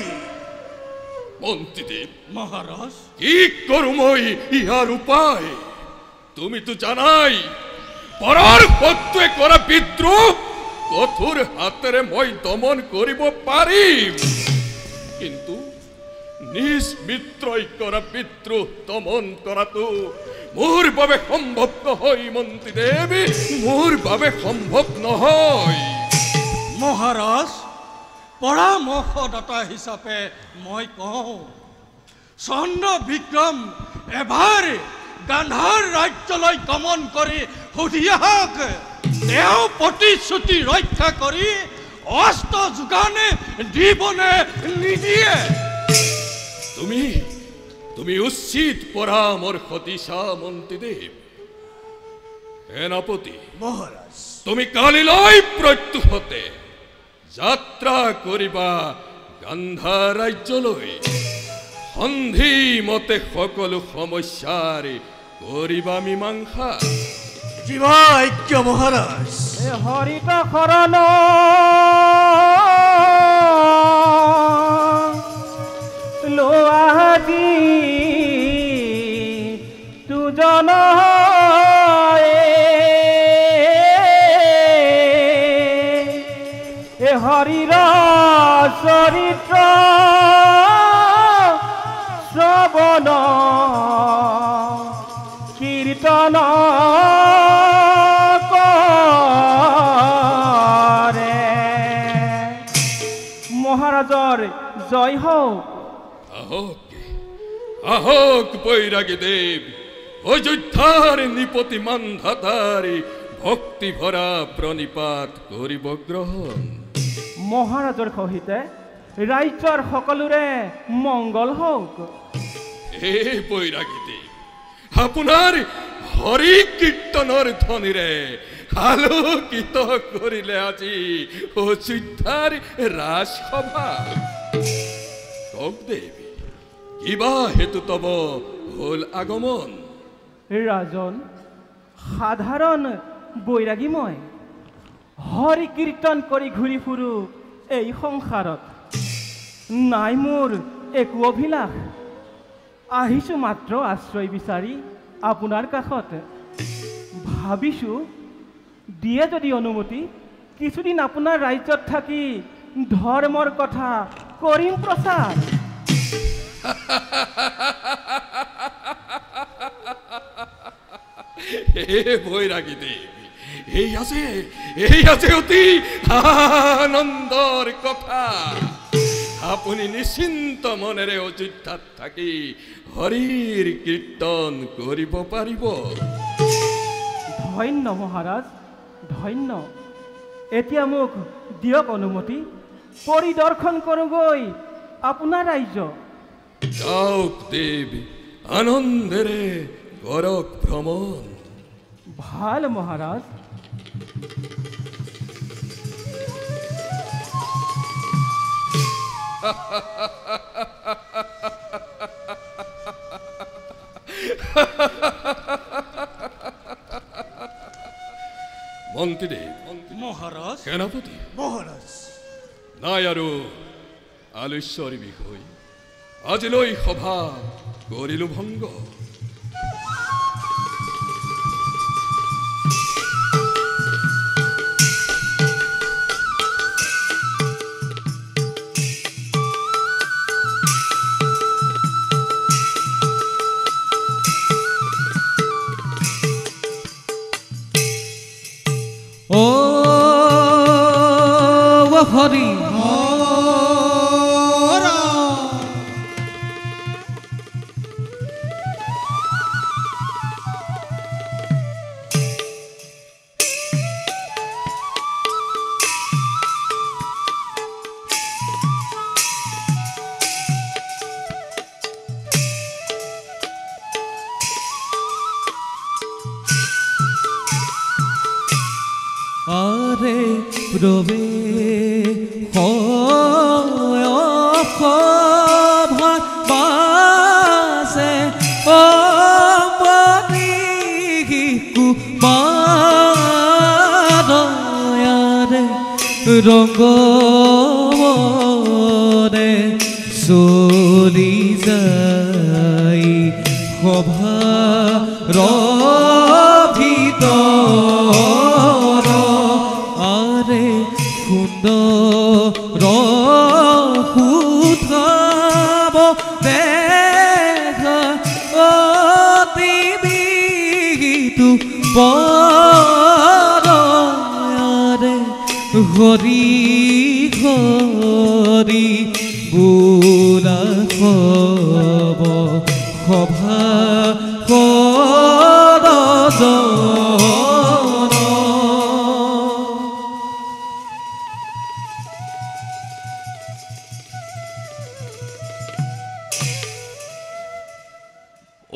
মন্ত্ৰীদেৱ, মহাৰাজ, কি কৰোঁ মই ইয়াৰ উপায়? তুমিতো জানাই, পৰৰ শত্ৰুৱে কৰা বিদ্ৰোহ কঠোৰ হাতেৰে মই দমন কৰিব পাৰিম, কিন্তু নিজ মিত্ৰই কৰা বিদ্ৰোহ দমন কৰাটো মোৰ বাবে সম্ভৱ নহয় মন্ত্ৰীদেৱ, মোৰ বাবে সম্ভৱ নহয়। মহাৰাজ, পৰামৰ্শদাতা হিচাপে মই কওঁ, চন্দ্ৰ বিক্ৰম এবাৰ গান্ধাৰ ৰাজ্যলৈ গমন কৰি সুধি আহক, তেওঁ প্ৰতিশ্ৰুতি ৰক্ষা কৰি অস্ত্ৰ যোগানে দিবনে নিদিয়ে। তুমি উচিত পৰামৰ্শ দিছা মন্ত্ৰীদেৱ। সেনাপতি মহাৰাজ, তুমি কালিলৈ প্ৰত্যুহতে যাত্ৰা কৰিবা গান্ধাৰ ৰাজ্যলৈ, সন্ধি মতে সকলো সমস্যাৰ কৰিবা মীমাংসা। জীবাজ্ঞ মহাৰাজ। হৰিত শৰণ লোৱাদি তুজন এ হৰিৰ চৰিত্ৰ শ্ৰৱণ কীৰ্তন মহাৰাজৰ জয় হোক। আহক আহক বৈৰাগী দেৱ, অযোধ্যাৰ নিপতি মানধাতাৰ ভক্তি ভৰা প্ৰণিপাত কৰিব গ্ৰহণ। মহাৰাজৰ সহিতে ৰাজ্যৰ সকলোৰে মংগল হওক। হে বৈৰাগী দেৱ, আপোনাৰ হৰি কীৰ্তনৰ ধ্বনিৰে আলোকিত কৰিলে আজি অযোধ্যাৰ ৰাজসভা। কওক দেৱী, কিবা হেতু তব হল আগমন? ৰাজন, সাধাৰণ বৈৰাগী মই হৰি কীৰ্তন কৰি ঘূৰি ফুৰো এই সংসাৰত, নাই মোৰ একো অভিলাষ। আহিছো মাত্ৰ আশ্ৰয় বিচাৰি আপোনাৰ কাষত, ভাবিছো দিয়ে যদি অনুমতি কিছুদিন আপোনাৰ ৰাজ্যত থাকি ধৰ্মৰ কথা কৰিম প্ৰচাৰ। হে বৈৰাগী দেৱ, এই আছে অতি আনন্দৰ কথা। আপুনি নিশ্চিন্ত মনেৰে অযোধ্যাত থাকি হৰিৰ কীৰ্তন কৰিব পাৰিব। ধন্য মহাৰাজ, ধন্য। এতিয়া মোক দিয়ক অনুমতি, পৰিদৰ্শন কৰোঁগৈ আপোনাৰ ৰাজ্য। যাওক দেৱ, আনন্দেৰে কৰক ভ্ৰমণ। ভাল মহাৰাজ। মন্ত্ৰীদেৱ, মহাৰাজ সেনাপতি, মহাৰাজ নাই আৰু আলস্যৰ বিষয়। আজিলৈ সভা কৰিলো ভংগ। হরি আরে প্রবে ভাসে ও কুমারে রঙ্গরে চলি যাই সভার ভিতর আরে সুন্দর সুঠাব দেখা অতিবিতু পরে হরি হরি বুলা খব সভা কর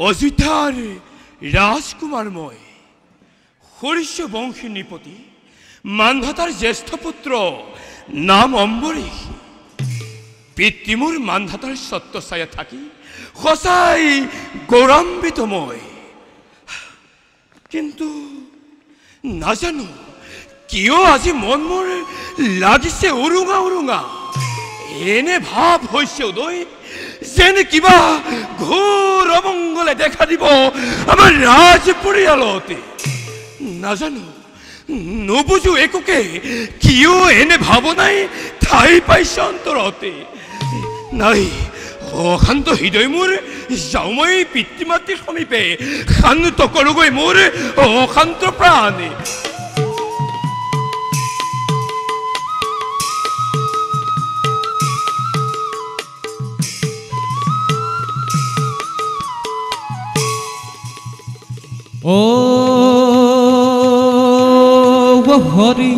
অযোধ্যাৰ ৰাজকুমাৰ মই হৰিশ্য বংশী নৃপতি মানধাতাৰ জ্যেষ্ঠ পুত্ৰ নাম অম্বৰীশ। পিতৃমূৰ মানধাতাৰ ছত্ৰছায়া থাকি সঁচাই গৌৰৱান্বিত মই। কিন্তু নাজানো কিয় আজি মন মোৰ লাগিছে উৰুঙা উৰুঙা। এনে ভাৱ হৈছে উদয় যেন কিবা ঘোৰ অমংগলে দেখা দিব আমাৰ ৰাজ পৰিয়ালতে। নাজানো নুবুজো একোকে কিয় এনে ভাৱনাই ঠাই পাইছে অন্তৰতে। নাই অশান্ত হৃদয় মোৰ যাওঁ মই পিতৃ মাতৃৰ সমীপে শান্ত কৰোগৈ মোৰ অশান্ত প্ৰাণে। ও হরি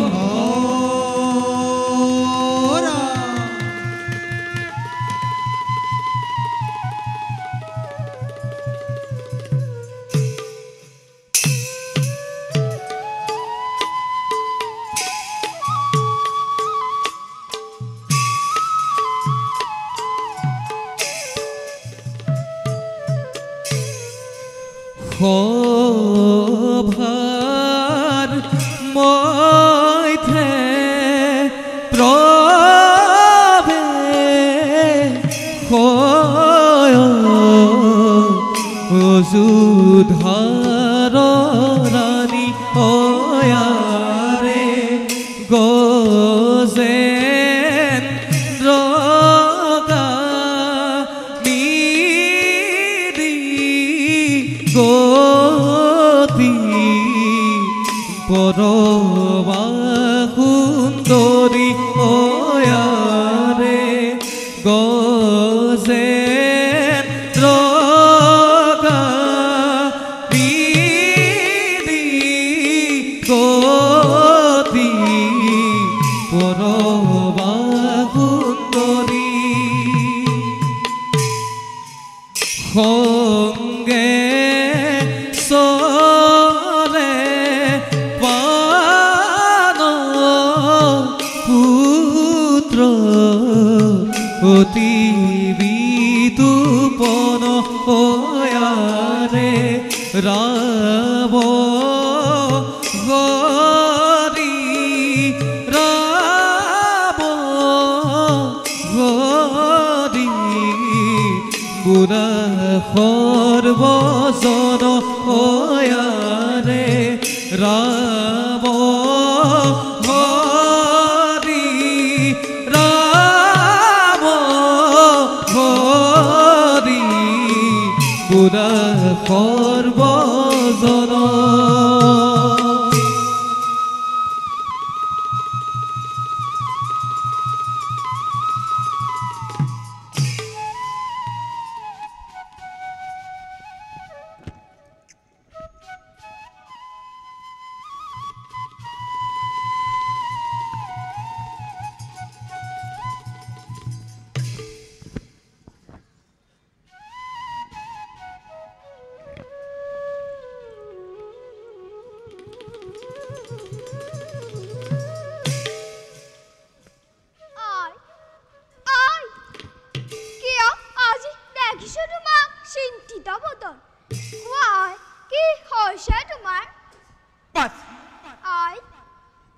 সভার মধ্যে প্রবেশ অযোধ্যার রানী অয়ারে গজেন্দ্র গতি পরবা সুন্দরী অয়ারে গজেন্দ্র গতি পরবা সুন্দরী সঙ্গে চলে পান পুত্ৰ অতি বিতুপন অয়াৰে ৰাব হৰি ৰাব হৰি বুঢ়া সৰ্বজন হয়াৰে ৰাব হৰি ৰাব হৰি বুঢ়া সৰ্বজন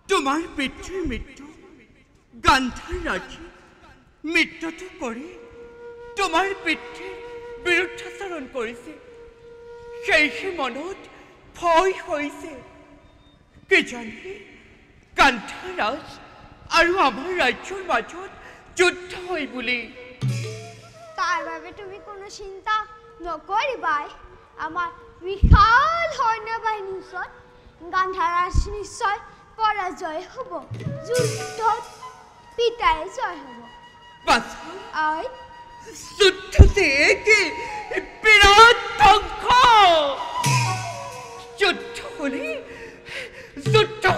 তোমাৰ পিতৃৰ মৃত্যু গান্ধাৰ ৰাখি মৃত্যুটো কৰি তোমাৰ পিতৃৰ বিৰুদ্ধাচৰণ কৰিছে সেই মনত ভয় হৈছে কিজানি গান্ধাৰাজ আৰু আমাৰ ৰাজ্যৰ মাজত যুদ্ধ হয় বুলি তাৰ বাবে তুমি কোনো চিন্তা নকৰিবাই আমাৰ বিশাল সৈন্যবাহিনীৰ ওচৰত গান্ধাৰাজ নিশ্চয় পৰাজয় হ'ব যুদ্ধত পিতাই জয় হ'ব আই যুদ্ধতে কি বিৰাট ধ্বংস যুদ্ধ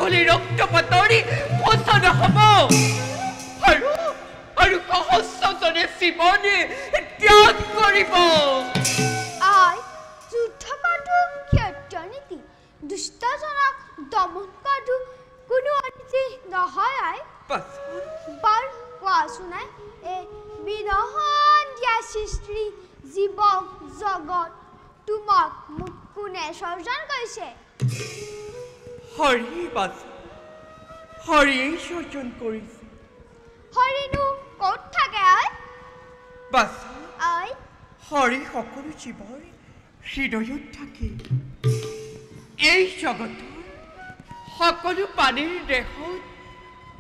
হলে ৰক্তপাতৰি পতন হ'ব আৰু সহস্ৰজনে জীৱনে ত্যাগ কৰিব আই যুদ্ধ কৰাটো ক্ষত্ৰিয় নীতি দুষ্টজনক দমন কৰাটো কোনো নীতি নহয় আই বাৰ কোৱাচোন এই বিৰহণ দিয়া সৃষ্টি জীৱক জগত তোমাক মোক কোনে সৰ্জন কৰিছে হৰিয়ে সৰ্জন কৰিছে হৰিনো ক'ত থাকে আই হৰি সকলো জীৱৰ হৃদয়ত থাকে এই জগতৰ সকলো পানীৰ দেহত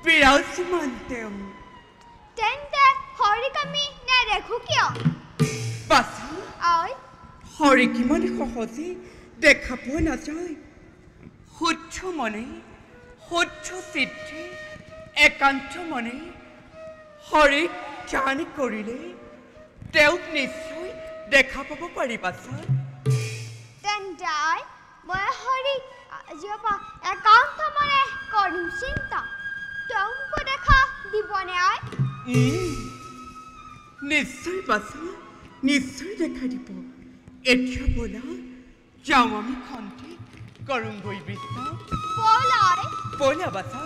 বিৰাজমান তেওঁ তেন্তে হৰিক আমি নেদেখো কিয় আই হৰিক ইমান সহজে দেখা পোৱা নাযায় শুদ্ধ মনে শুদ্ধ চিত্তে একান্ত মনে হৰিক জ্ঞান কৰিলে তেওঁক নিশ্চয় দেখা পাব পাৰিবা তেন্তে আই মই হৰিক আজিৰ পৰা একান্ত মনে কৰিম চিন্তা তেওঁকো দেখা দিবনে আই নিশ্চয় নিশ্চয় দেখা দিব এতিয়া বলা যাওঁ আমি খন্তি কৰোঁগৈ বিশ্ৰাম বলা বাছা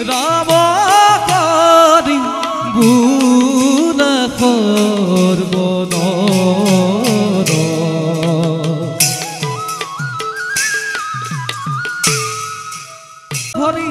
রাম করি বুলা সর্বনর হরি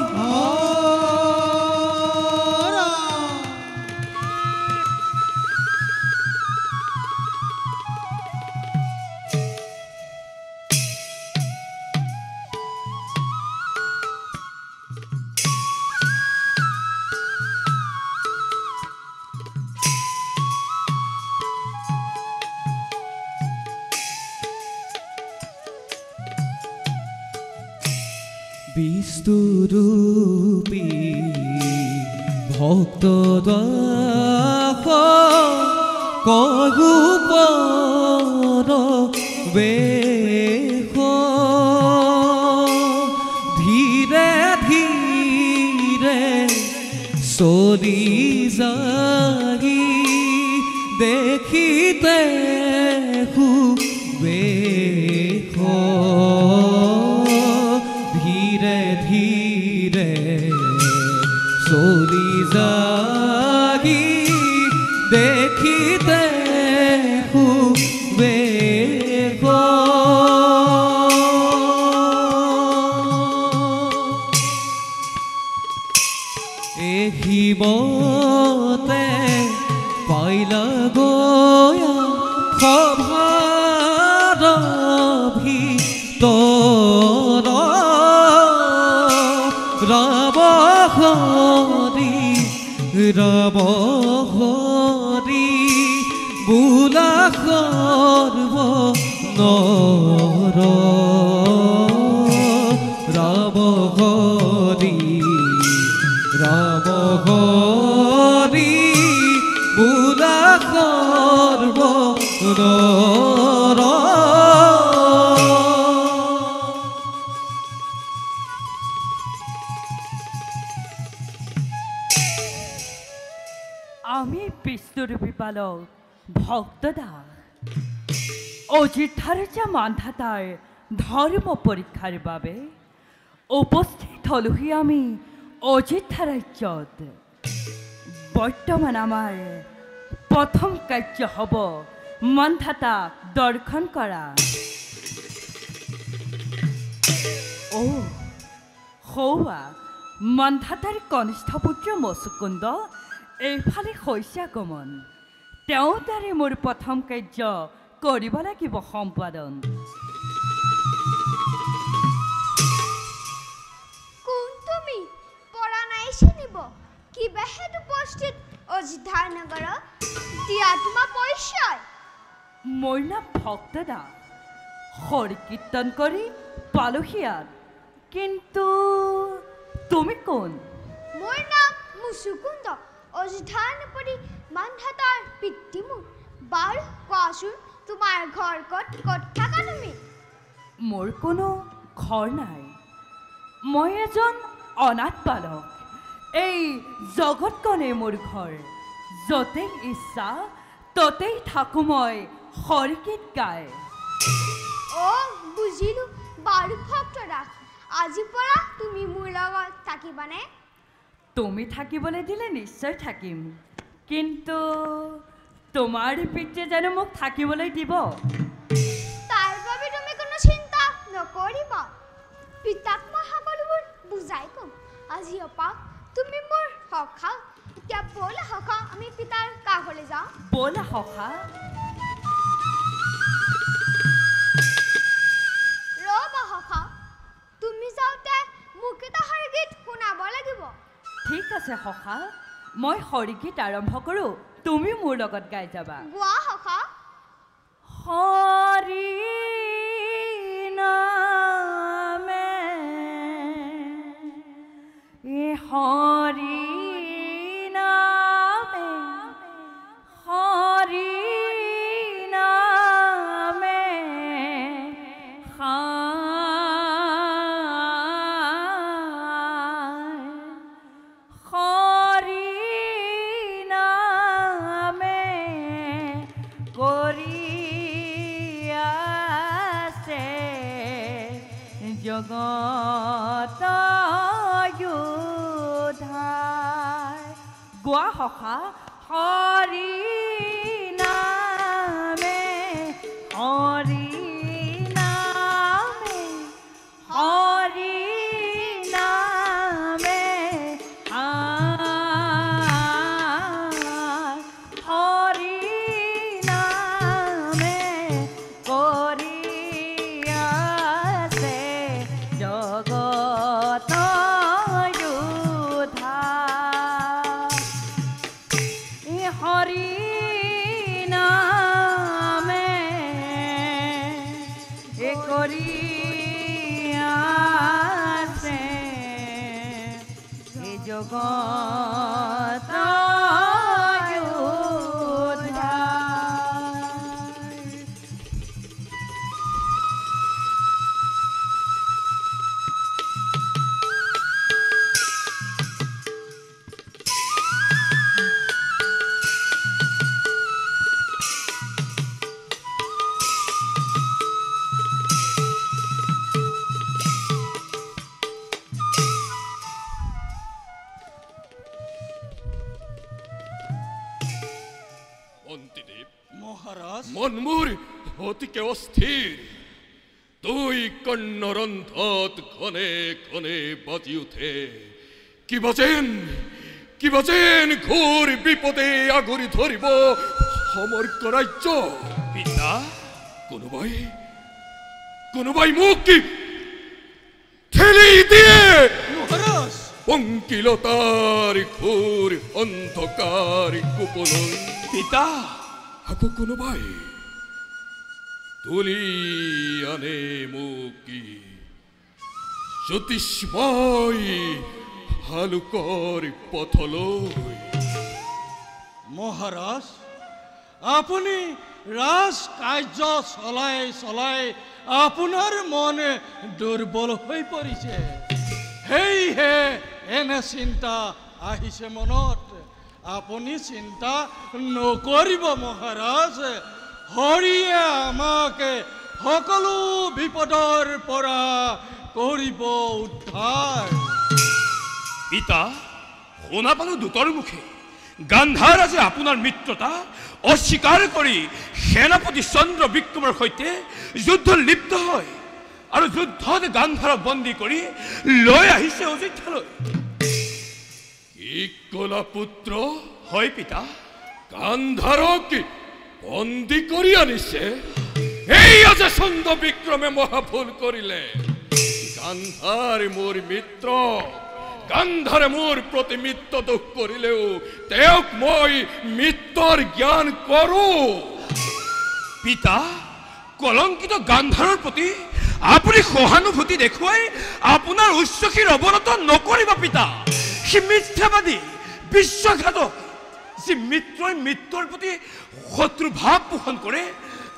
বিষ্ণুরূপী ভক্ত কগুপর বেশ ধীরে ধীরে চলি যাগি দেখিতে বেশ ধীরে ধীরে চলি যাগি দেখিতে বেশ এহিমতে পাইলা গয়া সভার ভিতৰ ৰাম হৰি ৰাম হৰি বুলা সৰ্বনৰ ৰাম হৰি ৰাম হৰি বুলা সৰ্বনৰ আমি বিষ্ণুৰূপী বালক ভক্তদাস অযোধ্যাৰ মান্ধাতাৰ ধৰ্ম পৰীক্ষাৰ বাবে উপস্থিত হলোহি আমি অযোধ্যা ৰাজ্যত। বৰ্তমান আমাৰ প্ৰথম কাৰ্য হ'ব মান্ধাতাক দৰ্শন কৰা। সৌৱা মান্ধাতাৰ কনিষ্ঠ পুত্ৰ মুচুকুন্দ এইফালে হৈছে আগমন। তেওঁ দ্বাৰে মোৰ প্ৰথম কাৰ্য কৰিব লাগিব সম্পাদন। কোন তুমি পৰা নাই চিনিব কিবা হেতু উপস্থিত অযোধ্যা নগৰত দিয়া তোমাৰ পৰিচয়। মোৰ নাম ভক্তদা হৰি কীৰ্তন কৰি পালোহি ইয়াত। কিন্তু তুমি কোন? মোৰ নাম মুচুকুন্দ অযোধ্যাৰ নপৰি মান্ধাতাৰ পিতৃমূল। বাৰু কোৱাচোন তোমাৰ ঘৰ ক'ত ক'ত থাকা তুমি? মোৰ কোনো ঘৰ নাই। মই এজন অনাথ বালক। এই জগতখনে মোৰ ঘৰ। য'তেই ইচ্ছা ত'তেই থাকোঁ মই হৰিগীত গাই। বুজিলোঁ। বাৰু ভক্তদা আজিৰ পৰা তুমি মোৰ লগত থাকিবানে? তুমি থাকিবলৈ দিলে নিশ্চয় থাকিম, কিন্তু তোমাৰ পিতৃয়ে জানো মোক থাকিবলৈ দিব? তাৰ বাবে তুমি কোনো চিন্তা নকৰিবা। পিতাক মই সকলোবোৰ বুজাই ক'ম। আজিৰ পৰা তুমি মোৰ সখা। এতিয়া ব'লা সখা আমি পিতাৰ কাষলৈ যাওঁ। ব'লা সখা। ৰ'বা সখা, তুমি যাওঁতে মোক এটা হৰিগীত শুনাব লাগিব। ঠিক আছে সখা, মই হৰিগীত আৰম্ভ কৰোঁ, তুমি মোৰ লগত গাই যাবা। গোৱা সখা। হৰি নামে হৰি নামে হৰি নামে জগত কোৱা সখা হৰি নামে হৰি নামে হৰি নামে হৰি নামে কৰি আছে জগত হৰি নামে কৰি আছে এই জগত মন মোৰ অতিকে অস্থিৰ দুই কৰ্ণৰন্ধত ঘনে ঘনে বাজি উঠে কিবা যেন ঘোৰ বিপদে আগুৰি ধৰিব সমগ্ৰ ৰাজ্য পিতা কোনোবাই মোক কি ঠেলি দিয়ে পংকিলতাৰ ঘোৰ অন্ধকাৰ কোপলৈ পিতা আকৌ কোনোবাই তুলি আনে মুকি জ্যোতিষ্ময় হালুকৰ পথলৈ মহাৰাজ আপুনি ৰাজ কাৰ্য চলাই আপোনাৰ মন দুৰ্বল হৈ পৰিছে সেয়েহে এনে চিন্তা আহিছে মনত আপুনি চিন্তা নকৰিব মহাৰাজ হৰিয়ে আমাক সকলো বিপদৰ পৰা কৰিব উদ্ধাৰ পিতা শুনা পালো দূতৰ মুখে গান্ধাৰাজে আপোনাৰ মিত্ৰতা অস্বীকাৰ কৰি সেনাপতি চন্দ্ৰ বিক্ৰমৰ সৈতে যুদ্ধত লিপ্ত হয় আৰু যুদ্ধত গান্ধাৰক বন্দী কৰি লৈ আহিছে অযোধ্যালৈ কি কলা পুত্ৰ হয় পিতা গান্ধাৰক বন্দী কৰি আনিছে এই যে চন্দ্ৰ বিক্ৰমে মহাভুল কৰিলে গান্ধাৰ মোৰ মিত্ৰ গান্ধাৰে মোৰ প্ৰতি মিত্ৰ দোষ কৰিলেও তেওঁক মই মিত্ৰৰ জ্ঞান কৰো পিতা কলংকিত গান্ধাৰৰ প্ৰতি আপুনি সহানুভূতি দেখুৱাই আপোনাৰ উচ্চশীৰ অৱনত নকৰিব পিতা সি মিথ্যাবাদী বিশ্বাসঘাতক যি মিত্ৰই মিত্ৰৰ প্ৰতি শত্ৰু ভাৱ পোষণ কৰে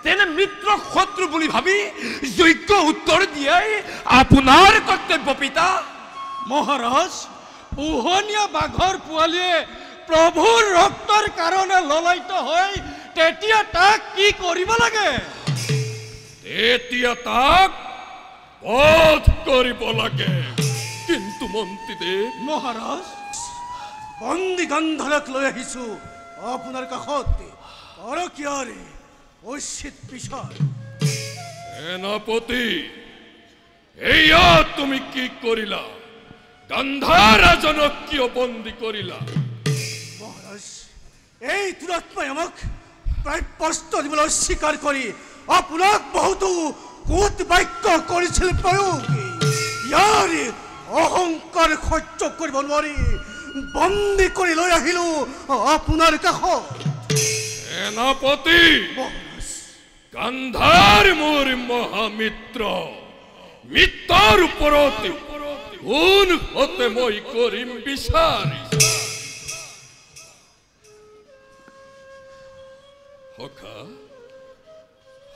তেনে মিত্ৰ শত্ৰু বুলি ভাবি যোগ্য উত্তৰ দিয়াই আপোনাৰ কৰ্তব্য পিতা মহাৰাজ পোহনীয়া বাঘৰ পোৱালীয়ে প্ৰভুৰ ৰক্তৰ কাৰণে ললায়িত হৈ তেতিয়া তাক কি কৰিব লাগে এতিয়া তাক বধ কৰিব লাগে কিন্তু মন্ত্ৰীদেৱ মহাৰাজ বন্দী গান্ধাৰক লৈ আহিছো আপোনাৰ কাষত পৰকীয়াৰে ঐশ্বিত পিছৰ সেনাপতি এয়া তুমি কি কৰিলা গান্ধাৰজনক কিয় বন্দী কৰিলা মহাৰাজ এই দুৰাত্মাই আমাক প্ৰায় প্ৰশ্ন দিবলৈ অস্বীকাৰ কৰি আপোনাক বহুতো কুট বাক্য কৰিছিল প্ৰয়োগ ইয়াৰ অহংকাৰ সহ্য কৰিব নোৱাৰি বন্দী কৰি লৈ আহিলো আপোনাৰ কাষত সেনাপতি গান্ধাৰ মোৰ মহামিত্ৰ মিত্ৰৰ ওপৰত কোন হতে মই কৰিম বিচাৰি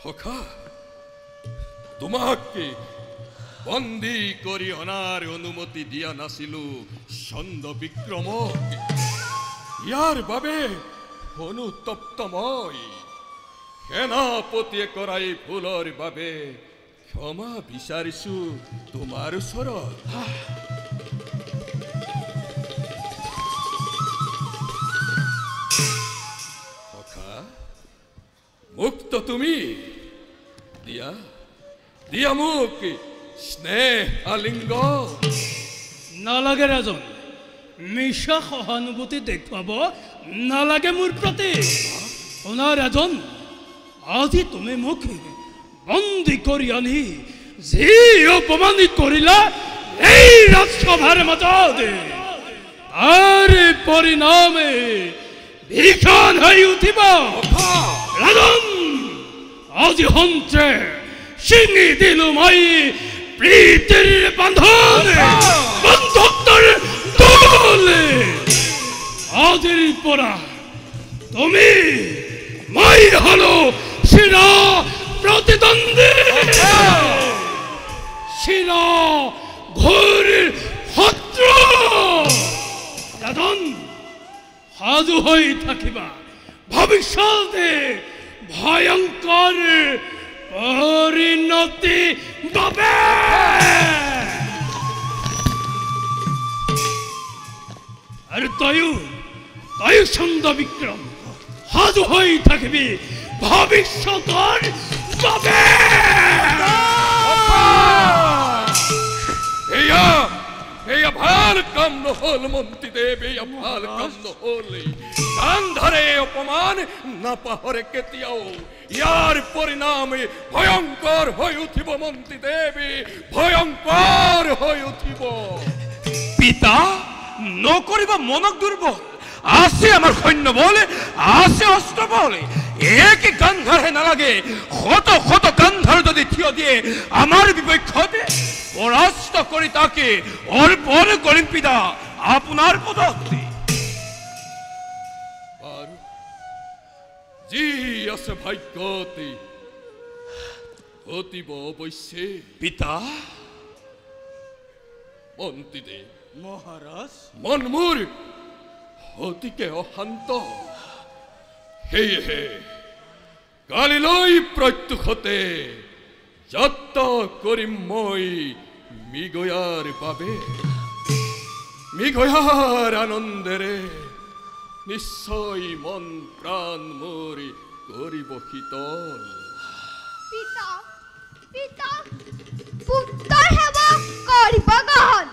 সখা তোমাক বন্দী কৰি অনাৰ অনুমতি দিয়া নাছিলো চন্দ্ৰ বিক্ৰমক ইয়াৰ বাবে অনুতপ্ত মই সেনাপতিয়ে কৰা এই ভুলৰ বাবে ক্ষমা বিচাৰিছো তোমাৰ ওচৰত তুমি দিয়া দিয়া মোক স্নেহ আলিঙ্গ নালাগে ৰাজন মিছা সহানুভূতি দেখুৱাব নালাগে মোৰ প্ৰতি শুনা ৰাজন আজি তুমি মোক বন্দী কৰি আনি যি অপমানিত কৰিলা এই ৰাজসভাৰ মাজত তাৰ পৰিণামে ভীষণ হৈ উঠিব ৰাজন আজি সন্ত্ৰে ছিঙি দিলো মই প্ৰীতিৰ বান্ধন বন্ধুত্বৰ দোল আজিৰ পৰা তুমি মই হলো চিৰা প্ৰতিদ্বন্দ্বী চিৰা ঘোৰ শত্ৰু ৰাজন সাজু হৈ থাকিবা ভৱিষ্যতে ভয়ংকৰ পৰিণতি বাবে আৰু তয়ো চন্দ বিক্ৰম সাজু হৈ থাকিবি ভৱিষ্যতৰ বাবে এয়া ভাল কাম নহল মন্ত্ৰীদেৱ এয়া ভাল কাম নহল গান্ধাৰে অপমান নাপাহৰে কেতিয়াও ইয়াৰ পৰিণামে ভয়ংকৰ হৈ উঠিব মন্ত্ৰীদেৱ ভয়ংকৰ হৈ উঠিব পিতা নকৰিব মনক দুৰ্বল আছে আমাৰ সৈন্য বল আছে অস্ত্ৰ বল একে গান্ধাৰহে নালাগে শত শত গান্ধাৰ যদি থিয় দিয়ে আমাৰ বিপক্ষতে পৰাস্ত কৰি তাকে অৰ্পণ কৰিম পিতা আপোনাৰ পদতে আৰু যি আছে ভাগ্যতে অতিব অৱশ্যে পিতা মন্ত্ৰীদেৱ মহাৰাজ মন মোৰ অতিকে অশান্ত সেয়েহে কালিলৈ প্ৰত্যুষতে যাত্ৰা কৰিম মই মৃগয়াৰ বাবে মৃগয়াৰ আনন্দেৰে নিশ্চয় মন প্ৰাণ মোৰ কৰিব শীতল পিতা পিতা পুত্ৰৰ সেৱা কৰিব গ্ৰহণ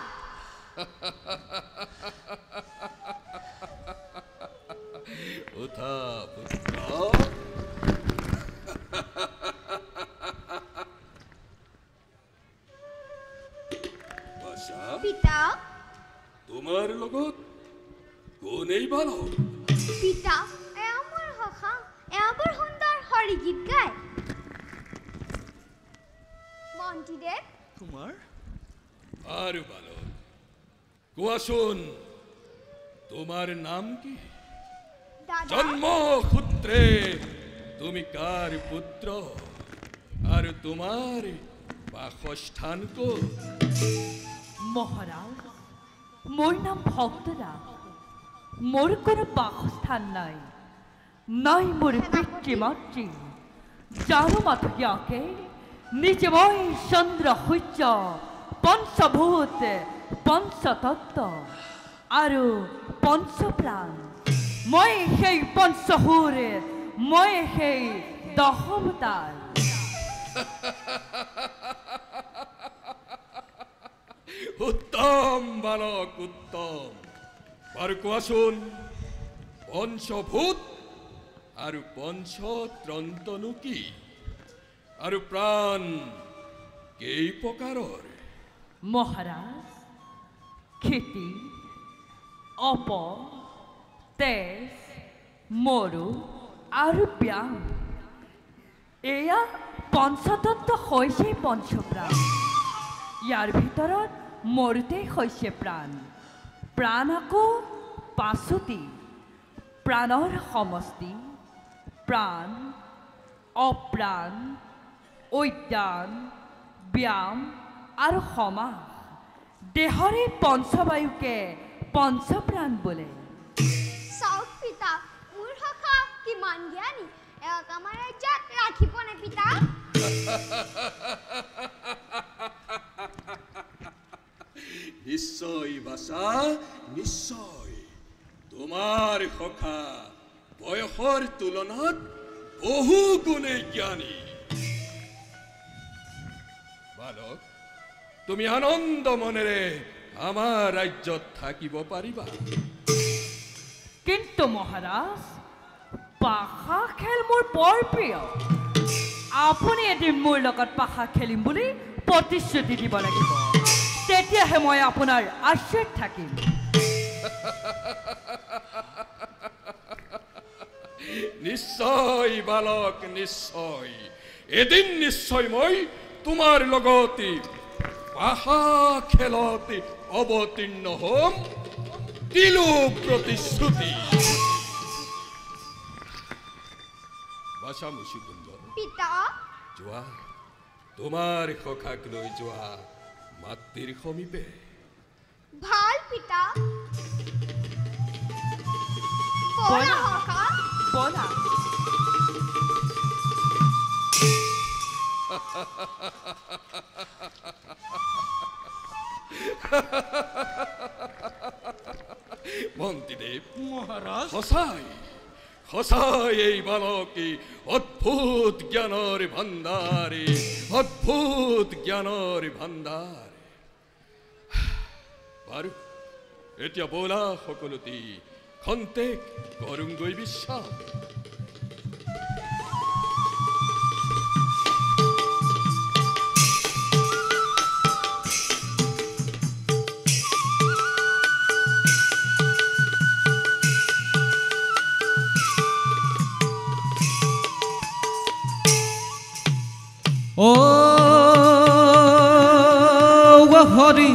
উঠা পুত্ৰ পিতা তোমাৰ লগত কোনেই বালক পিতা এয়া মোৰ সখা এয়া বৰ সুন্দৰ হৰি গীত গায় মন্ত্ৰীদেৱ কুমাৰ আৰু বালক কোৱাচোন তোমাৰ নাম কি জন্ম সূত্ৰে তুমি কাৰ পুত্ৰ আৰু তোমাৰ বাসস্থান ক'ত মহারাজ মোর নাম ভক্তরাজ মোর কোনো বাসস্থান নাই নাই মোর পিতৃমাতৃ যার মাথিয়াকে নিচে মই চন্দ্র সূর্য পঞ্চভূত পঞ্চতত্ত্ব আৰু পঞ্চপ্ৰাণ মই সেই পঞ্চহুৰ মই সেই দশমতাৰ উত্তম বালক উত্তম বাৰু কোৱাচোন পঞ্চভূত আৰু পঞ্চতন্ত্ৰনো কি আৰু প্ৰাণ কেই প্ৰকাৰৰ মহাৰাজ খেতি অপ তেজ মৰু আৰু ব্যায়াম এয়া পঞ্চতত্ত্ব হৈছে পঞ্চপ্ৰাণ ইয়াৰ ভিতৰত মৰুতেই হৈছে প্ৰাণ প্ৰাণ আকৌ পাঁচোটি প্ৰাণৰ সমষ্টি প্ৰাণ অপ্ৰাণ উদ্যান ব্যায়াম আৰু সমাস দেহৰে পঞ্চবায়ুকে পঞ্চপ্ৰাণ বোলে চাওক পিতা মোৰ সখা কিমান জ্ঞানী এওক আমাৰ ৰাজ্যত ৰাখিবনে পিতা নিশ্চয় বাচা নিশ্চয় তোমাৰ সখা বয়সৰ তুলনাত বহু গুণে জ্ঞানী। বালক, তুমি আনন্দ মনেৰে আমাৰ ৰাজ্যত থাকিব পাৰিবা। কিন্তু মহাৰাজ, পাশা খেল মোৰ বৰ প্ৰিয়। আপুনি এদিন মোৰ লগত পাশা খেলিম বুলি প্ৰতিশ্ৰুতি দিব লাগিব, তেতিয়াহে মই আপোনাৰ আশ্ৰয়ত থাকিম। নিশ্চয় বালক, নিশ্চয়। এদিন নিশ্চয় মই তোমাৰ লগতে পাশা খেলত অৱতীৰ্ণ হ'ম, দিলো প্ৰতিশ্ৰুতি। বাছা মুচিকুন্দ, পিতা যোৱা, তোমাৰ সখাক লৈ যোৱা মাতৃৰ সমীপে। ভাল পিতা। বলা সখা, বলা। মন্ত্ৰীদেৱ মহাৰাজ, সঁচাই সঁচাই এই বালকে অদ্ভুত জ্ঞানৰ ভাণ্ডাৰী, অদ্ভুত জ্ঞানৰ ভাণ্ডাৰ। বাৰু এতিয়া বলা সকলোতে খন্তেক কৰোঁগৈ বিশ্বাস। হৰি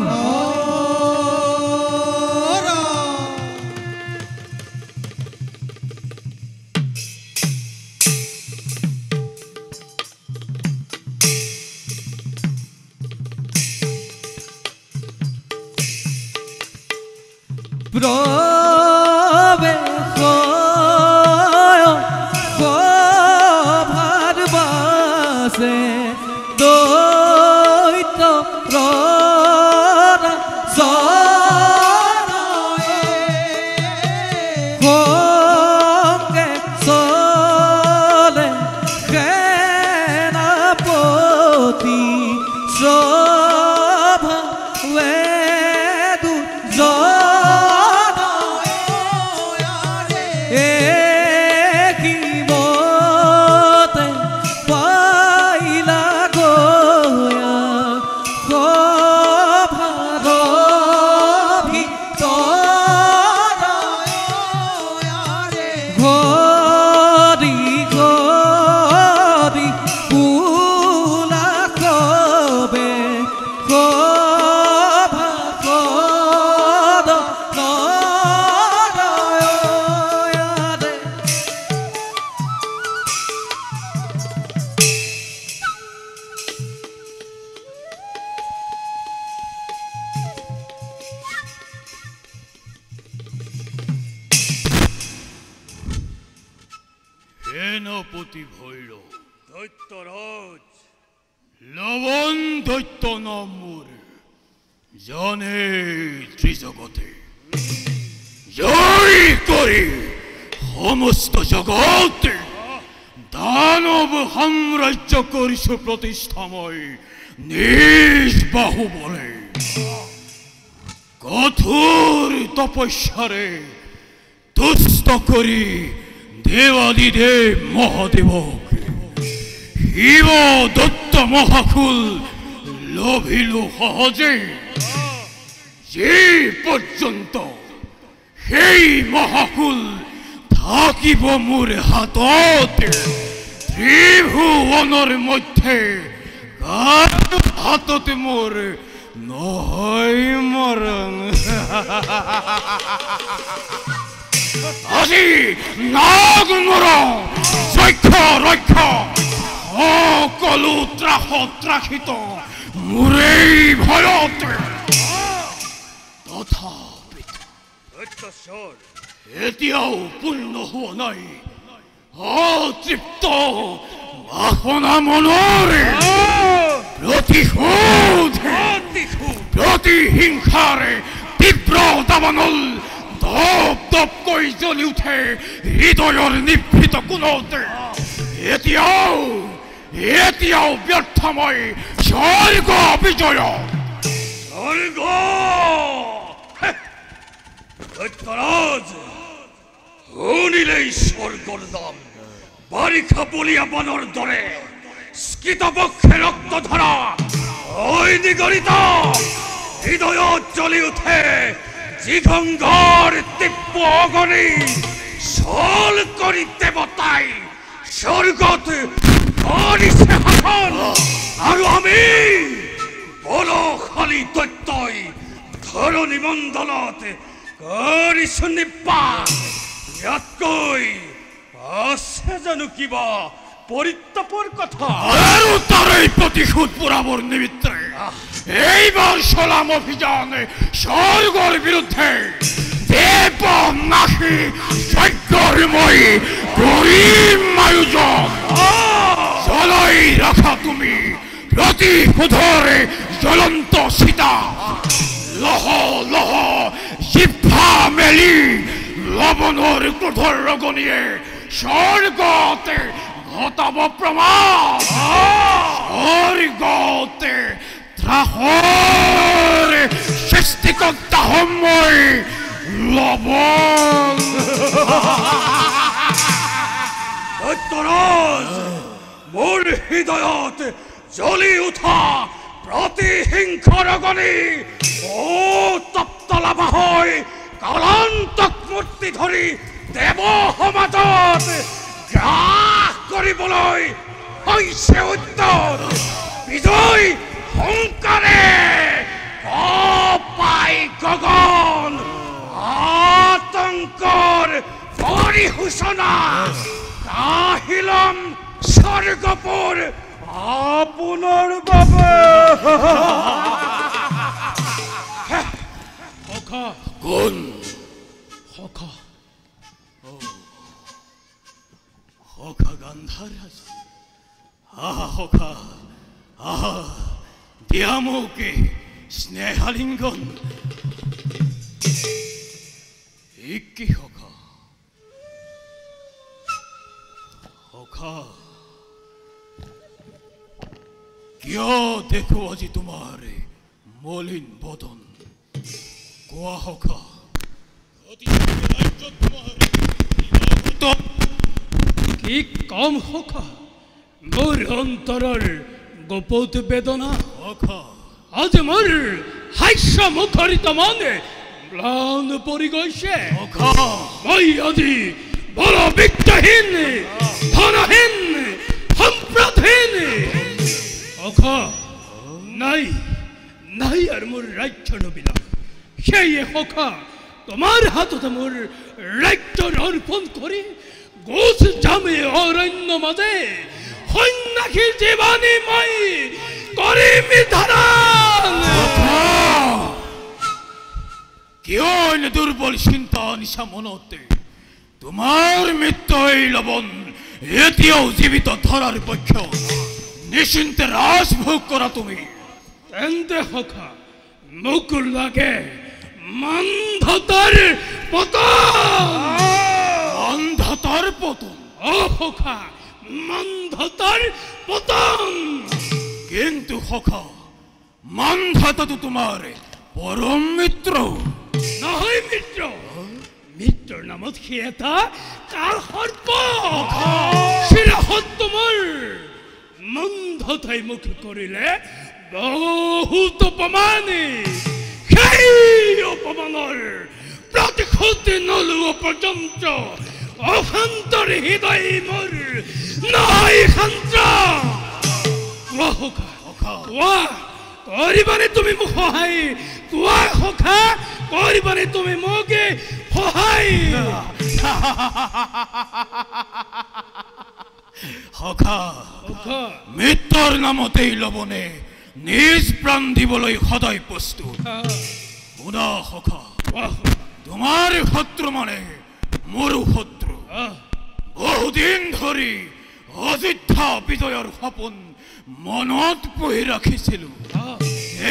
সেনাপতি ভৈৰৱ, দৈত্যৰাজ, লৱণ দৈত্য নাম মোৰ, জানে ত্ৰিজগতে। জয় কৰি সমস্ত জগত দানৱ সাম্ৰাজ্য কৰিছো প্ৰতিষ্ঠা মই নিজ বাহুবলে। কঠোৰ তপস্যাৰে তুষ্ট কৰি দেৱাদিদেৱ মহাদেৱক শিৱ দত্ত মহাকুল লভিলো সহজে। যে পৰ্যন্ত সেই মহাকুল থাকিব মোৰ হাতত, ত্ৰিভুৱনৰ মধ্যে হাতত মোৰ নহয় মৰণ। আজি নাগ নৰ যক্ষ ৰক্ষ সকলো ত্ৰাসত ত্ৰাসিত মোৰেই ভয়ত। তথাপিতো এতিয়াও পূৰ্ণ হোৱা নাই অতৃপ্ত বাসনা মনৰে প্ৰতিশোধ, প্ৰতিহিংসাৰে তীব্ৰ দাবানল দপ দপকৈ জ্বলি উঠে হৃদয়ৰ নিভৃত কোণতে। এতিয়াও ব্যৰ্থ মই স্বৰ্গ বিজয় স্বৰ্গ দৈত্যৰাজ শুনিলেই স্বৰ্গৰ নাম বাৰিষা বলিয়া বনৰ দৰে স্কিতপক্ষে ৰক্ত ধৰা ঐ নিগৰিত হৃদয়ত জ্বলি উঠে জিঘংঘৰ তীব্ৰ অগ্নি চল কৰি দেৱতাই স্বৰ্গত কৰিছে শাসন আৰু আমি বলশালী দৈত্যই ধৰণী মণ্ডলত কৰিছো নিপাত ইয়াতকৈ আছে জানো কিবা পৰিতাপৰ কথা আৰু তাৰে প্ৰতিশোধ পুৰাবৰ নিমিত্তে এইবাৰ চলাম অভিযান স্বৰ্গৰ বিৰুদ্ধে দেৱনাশী যজ্ঞৰ মই কৰিম আয়োজন চলাই ৰাখা তুমি প্ৰতিশোধৰে জ্বলন্ত চিতা লহ লহ জিভা মেলি লৱণৰ ক্ৰোধৰ ৰগনিয়ে স্বৰ্গতে ঘটাব প্ৰমাণ স্বৰ্গতে ত্ৰাসৰ সৃষ্টিকৰ্তা সময় লৱণ দৈত্যৰাজ মোৰ হৃদয়ত জ্বলি উঠা প্ৰতিহিংসাৰ অগ্নি ও তপ্ত লাভা হৈ কালান্তক মূৰ্তি ধৰি দেৱ সমাজত গ্ৰাস কৰিবলৈ হৈছে উদ্যত বিজয় সংকাৰে পাই গগন আতংকৰ পৰিসূচনা কাহিলম স্বৰ্গপুৰ আপোনাৰ বাবে কোন সখা সখা গান্ধাৰাজ আহা সখা আহা দিয়া মোকে স্নেহালিংগন কি সখা সখা কিয় দেখো আজি তোমাৰ মলিন বদন কোৱা সখা কি কম সখা মোৰ অন্তৰৰ গোপত বেদনা সখা আজি মোৰ হাস্য মুখৰিত মনে ম্লান পৰি গৈছে সখা মই আজি বল বিত্তহীন ধনহীন সম্পদহীন সখা নাই নাই আৰু মোৰ ৰাজ্য নবিলাক সেয়ে সখা তোমাৰ হাততে মোৰ ৰাজ্যৰ অৰ্পণ কৰি গোচ জামে অৰণ্য মাজে সন্ন্যাসী জীৱনী মই কৰিম ধাৰণ কিয় এনে দুৰ্বল চিন্তা নিচা মনতে তোমাৰ মৃত্যুই লৱণ এতিয়াও জীৱিত ধৰাৰ পক্ষ নিশ্চিন্তে ৰাজভোগ কৰা তুমি তেন্তে সখা মোক লাগে মন্ধতাৰ পতন অন্ধতাৰ পতন অ সখা মন্ধতাৰ পতন কিন্তু সখা মন্ধতাটো তোমাৰ পৰম মিত্ৰ নহয় মিত্ৰ মিত্ৰৰ নামত সি এটা কাল সৰ্প শিৰাহত তোমাৰ মন্ধতাই মুখ কৰিলে বহুত অপমানী সেই অপমানৰ প্ৰতিশোধ নলোৱা পৰ্যন্ত অশান্তৰ হৃদয় মোৰ নাই শান্ত কোৱা সখা কোৱা কৰিবানে তুমি মোক সহায় কোৱা সখা কৰিবানে তুমি মোক সহায় সখা মৃত্যুৰ নামতেই লৱণে নিজ প্ৰাণ দিবলৈ সদায় প্ৰস্তুত শুনা সখা তোমাৰ শত্ৰু মানে মোৰো শত্ৰু বহুদিন ধৰি অযোধ্যা বিজয়ৰ সপোন মনত পুহি ৰাখিছিলো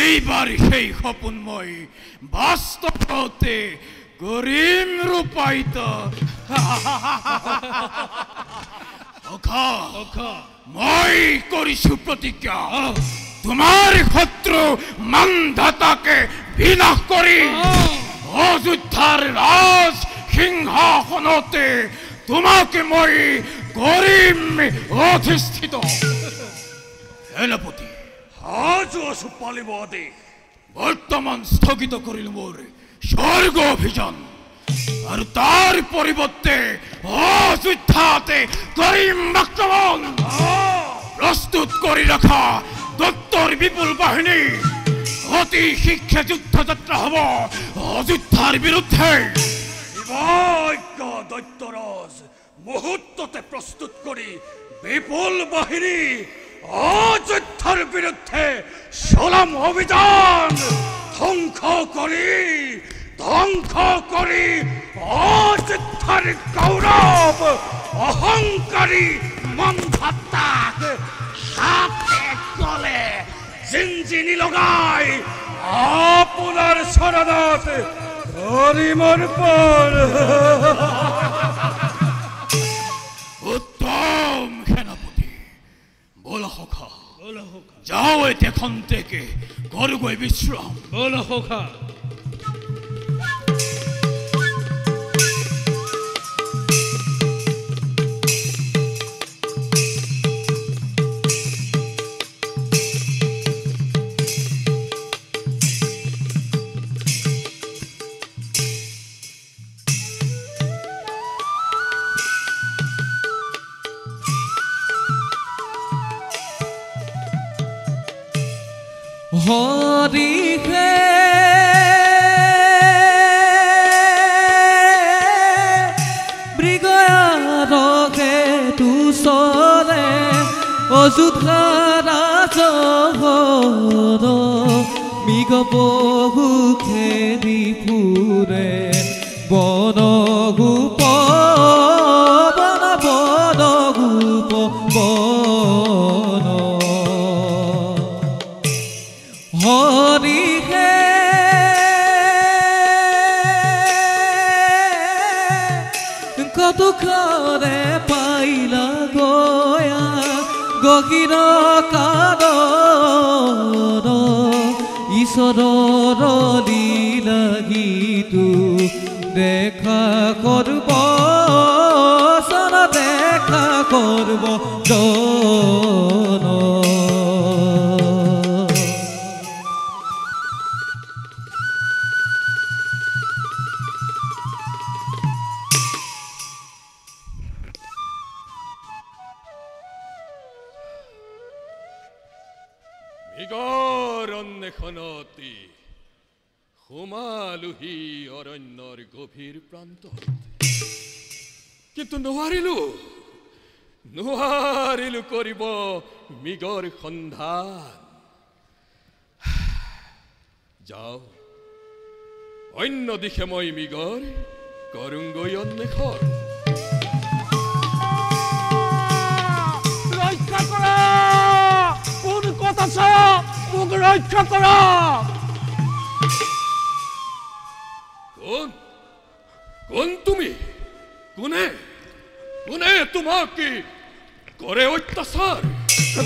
এইবাৰ সেই সপোন মই বাস্তৱতে কৰিম ৰূপায়িত মই কৰিছো প্ৰতিজ্ঞা তোমাৰ শত্ৰু মানধাতাকে বিনাশ কৰি অযোধ্যাৰ ৰাজ সিংহাসনতে তোমাকে মই কৰিম অধিষ্ঠিত সেনাপতি পালিব আদেশ বৰ্তমান স্থগিত কৰিলো মোৰ স্বৰ্গ অভিযান আৰু তাৰ পৰিৱৰ্তে অযোধ্যাতে কৰিম আক্ৰমণ প্ৰস্তুত কৰি ৰখা দত্তৰ বিপুল বাহিনী অতি শীঘ্ৰে যুদ্ধযাত্ৰা হ'ব অযোধ্যাৰ বিৰুদ্ধে দৈত্যৰাজ মুহূৰ্ততে প্ৰস্তুত কৰি বিপুল বাহিনী অযোধ্যাৰ বিৰুদ্ধে চলাম অভিযান ধ্বংস কৰি অযোধ্যাৰ গৌৰৱ অহংকাৰী মন্ধাতাক হাতে গলে জিঞ্জিনি লগাই আপোনাৰ চৰণত কৰিম অৰ্পণ উত্তম সেনাপতি বলা সখা যাও এতিয়া খন্তেকে ঘৰগৈ বিশ্ৰাম বলা সখা হরিহে মৃগয়ারকে তুসরে অযোধ্যা রাজহর মৃগ বহু খেদি ফুরে বনগোপ বনগোপ বন হরিহে কতক্ষণে পাইলা গয়া গহীর কারণ ঈশ্বৰৰ লীলা গীতু দেখা কৰব সনা দেখা কৰব জন অন্বেষণতি সোমালোহি অৰণ্যৰ গভীৰ প্ৰান্তত কিন্তু নোৱাৰিলো কৰিব মৃগৰ সন্ধান যাও অন্য দিশে মই মৃগৰ কৰোঁগৈ অন্বেষণ ৰক্ষা কৰা কোন কথা আছে মোক ৰক্ষা কৰা কোন তুমি কোনে তোমাকে কৰে অত্যাচাৰ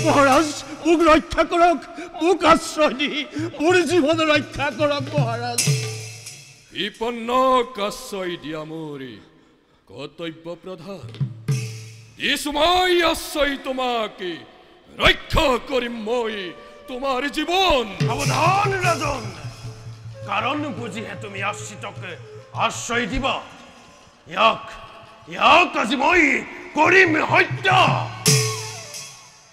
মহাৰাজ মোক ৰক্ষা কৰক মোক আশ্ৰয় দি মোৰ জীৱন ৰক্ষা কৰক মহাৰাজ বিপন্নক আশ্ৰয় দিয়া মোৰ কৰ্তব্য প্ৰধান দিছো মই আশ্ৰয় তোমাকে ৰক্ষা কৰিম মই তোমাৰ জীৱন সাৱধান ৰাজন কাৰণ বুজিহে তুমি আশ্ৰিতক আশ্ৰয় দিবা ইয়াক আজি মই কৰিম হত্যা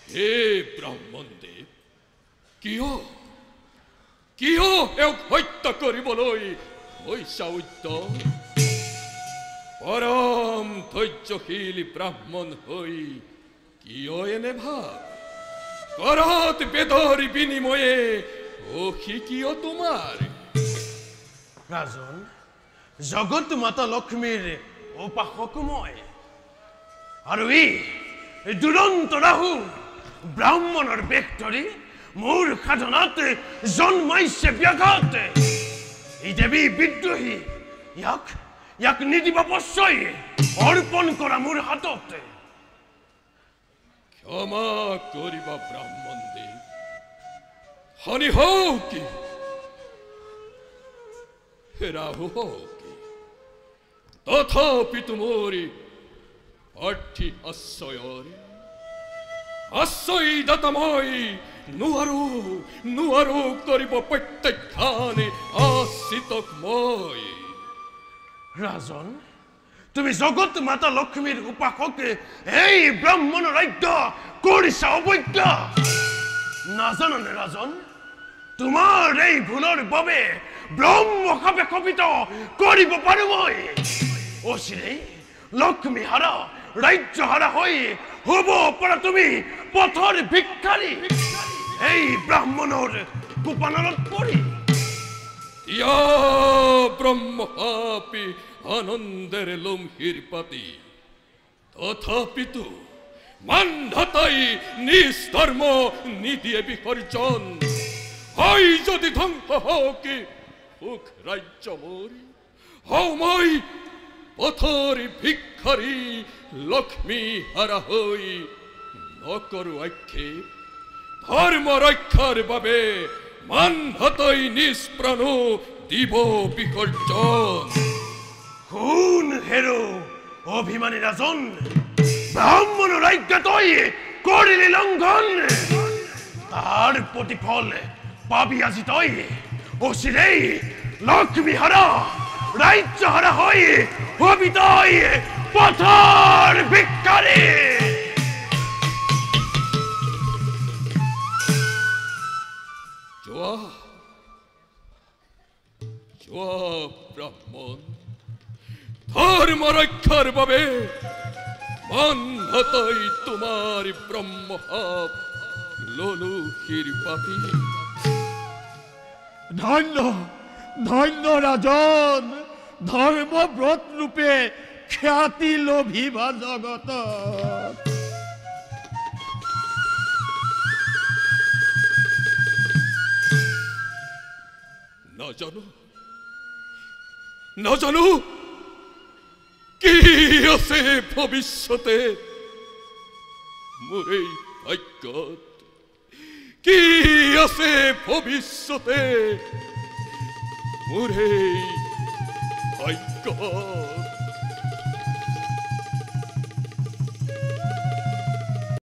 হে ব্ৰাহ্মণদেৱ কিয় এওঁক হত্যা কৰিবলৈ হৈছা উদ্যম পৰম ধৈৰ্যশীল ব্ৰাহ্মণ হৈ কিয় এনে ভাৱ কৰত বেদৰ বিনিময়ে অশিকিয় তোমাৰ ৰাজন জগত মাতা লক্ষ্মীৰ উপাসক মই আৰু এই দুৰন্ত ৰাহু ব্ৰাহ্মণৰ বেশ ধৰি মোৰ সাধনাত জন্মাইছে ব্যাঘাত এই দেৱী বিদ্ৰোহী ইয়াক নিদিব পশ্চয় অৰ্পণ কৰা মোৰ হাতত ক্ষমা করিবা ব্রাহ্মণ দেব, হানি হও কি রাহু হও কি, তথাপি তুমরি অর্থি আশ্রয়রে আশ্রয় দাতাময় নুয়ারু করিব প্রত্যেকখানে আশ্রিতকময়। রাজন, তুমি জগৎ মাতা লক্ষ্মীর উপাসকে এই ব্রাহ্মণ রাজ্য কৰিছা অবৈধ। নাজাননে ৰাজন, তোমাৰ এই ভুলৰ বাবে ব্ৰহ্মশাপে কপিত কৰিব পাৰো মই। অচিৰেই লক্ষ্মী হাৰা ৰাজ্য হাৰা হৈ হব পৰা তুমি পথৰ ভিক্ষাৰী এই ব্ৰাহ্মণৰ কুপানলত পৰি। ইয়া ব্রহ্মপাপী আনন্দের লম্হির পাতি, তথাপি তো মানধাতাই নিজ ধর্ম নিদিয়ে বিসর্জন। হয় যদি ধ্বংস হকি সুখ রাজ্য মরি, হও মই পথর ভিক্ষারী লক্ষ্মী হারা হই। নকরু আক্ষেপ ধর্ম রক্ষার বাবে মানধাতাই নিজ প্রাণ দিব বিসর্জন। শুন হেৰো অভিমানী ৰাজন, ব্ৰাহ্মণ ৰাজ্য তই কৰিলি লংঘন, তাৰ প্ৰতিফল পাবি আজি তই। অচিৰেই লক্ষ্মী হাৰা ৰাজ্য হাৰা হৈ হবি তই পথৰ ভিক্ষাৰী। ব্রাহ্মণ ধর্ম রক্ষার বাবে মানধাতাই তোমার ব্রহ্মহাপ লোলুহির পাপি। ধন্য ধন্য রাজন, ধর্মব্রত রূপে খ্যাতি লোভিবা জগত। না জানো কি আছে ভবিষ্যতে মোর এই ভাগ্যত, কি আছে ভবিষ্যতে মোর এই ভাগ্যত।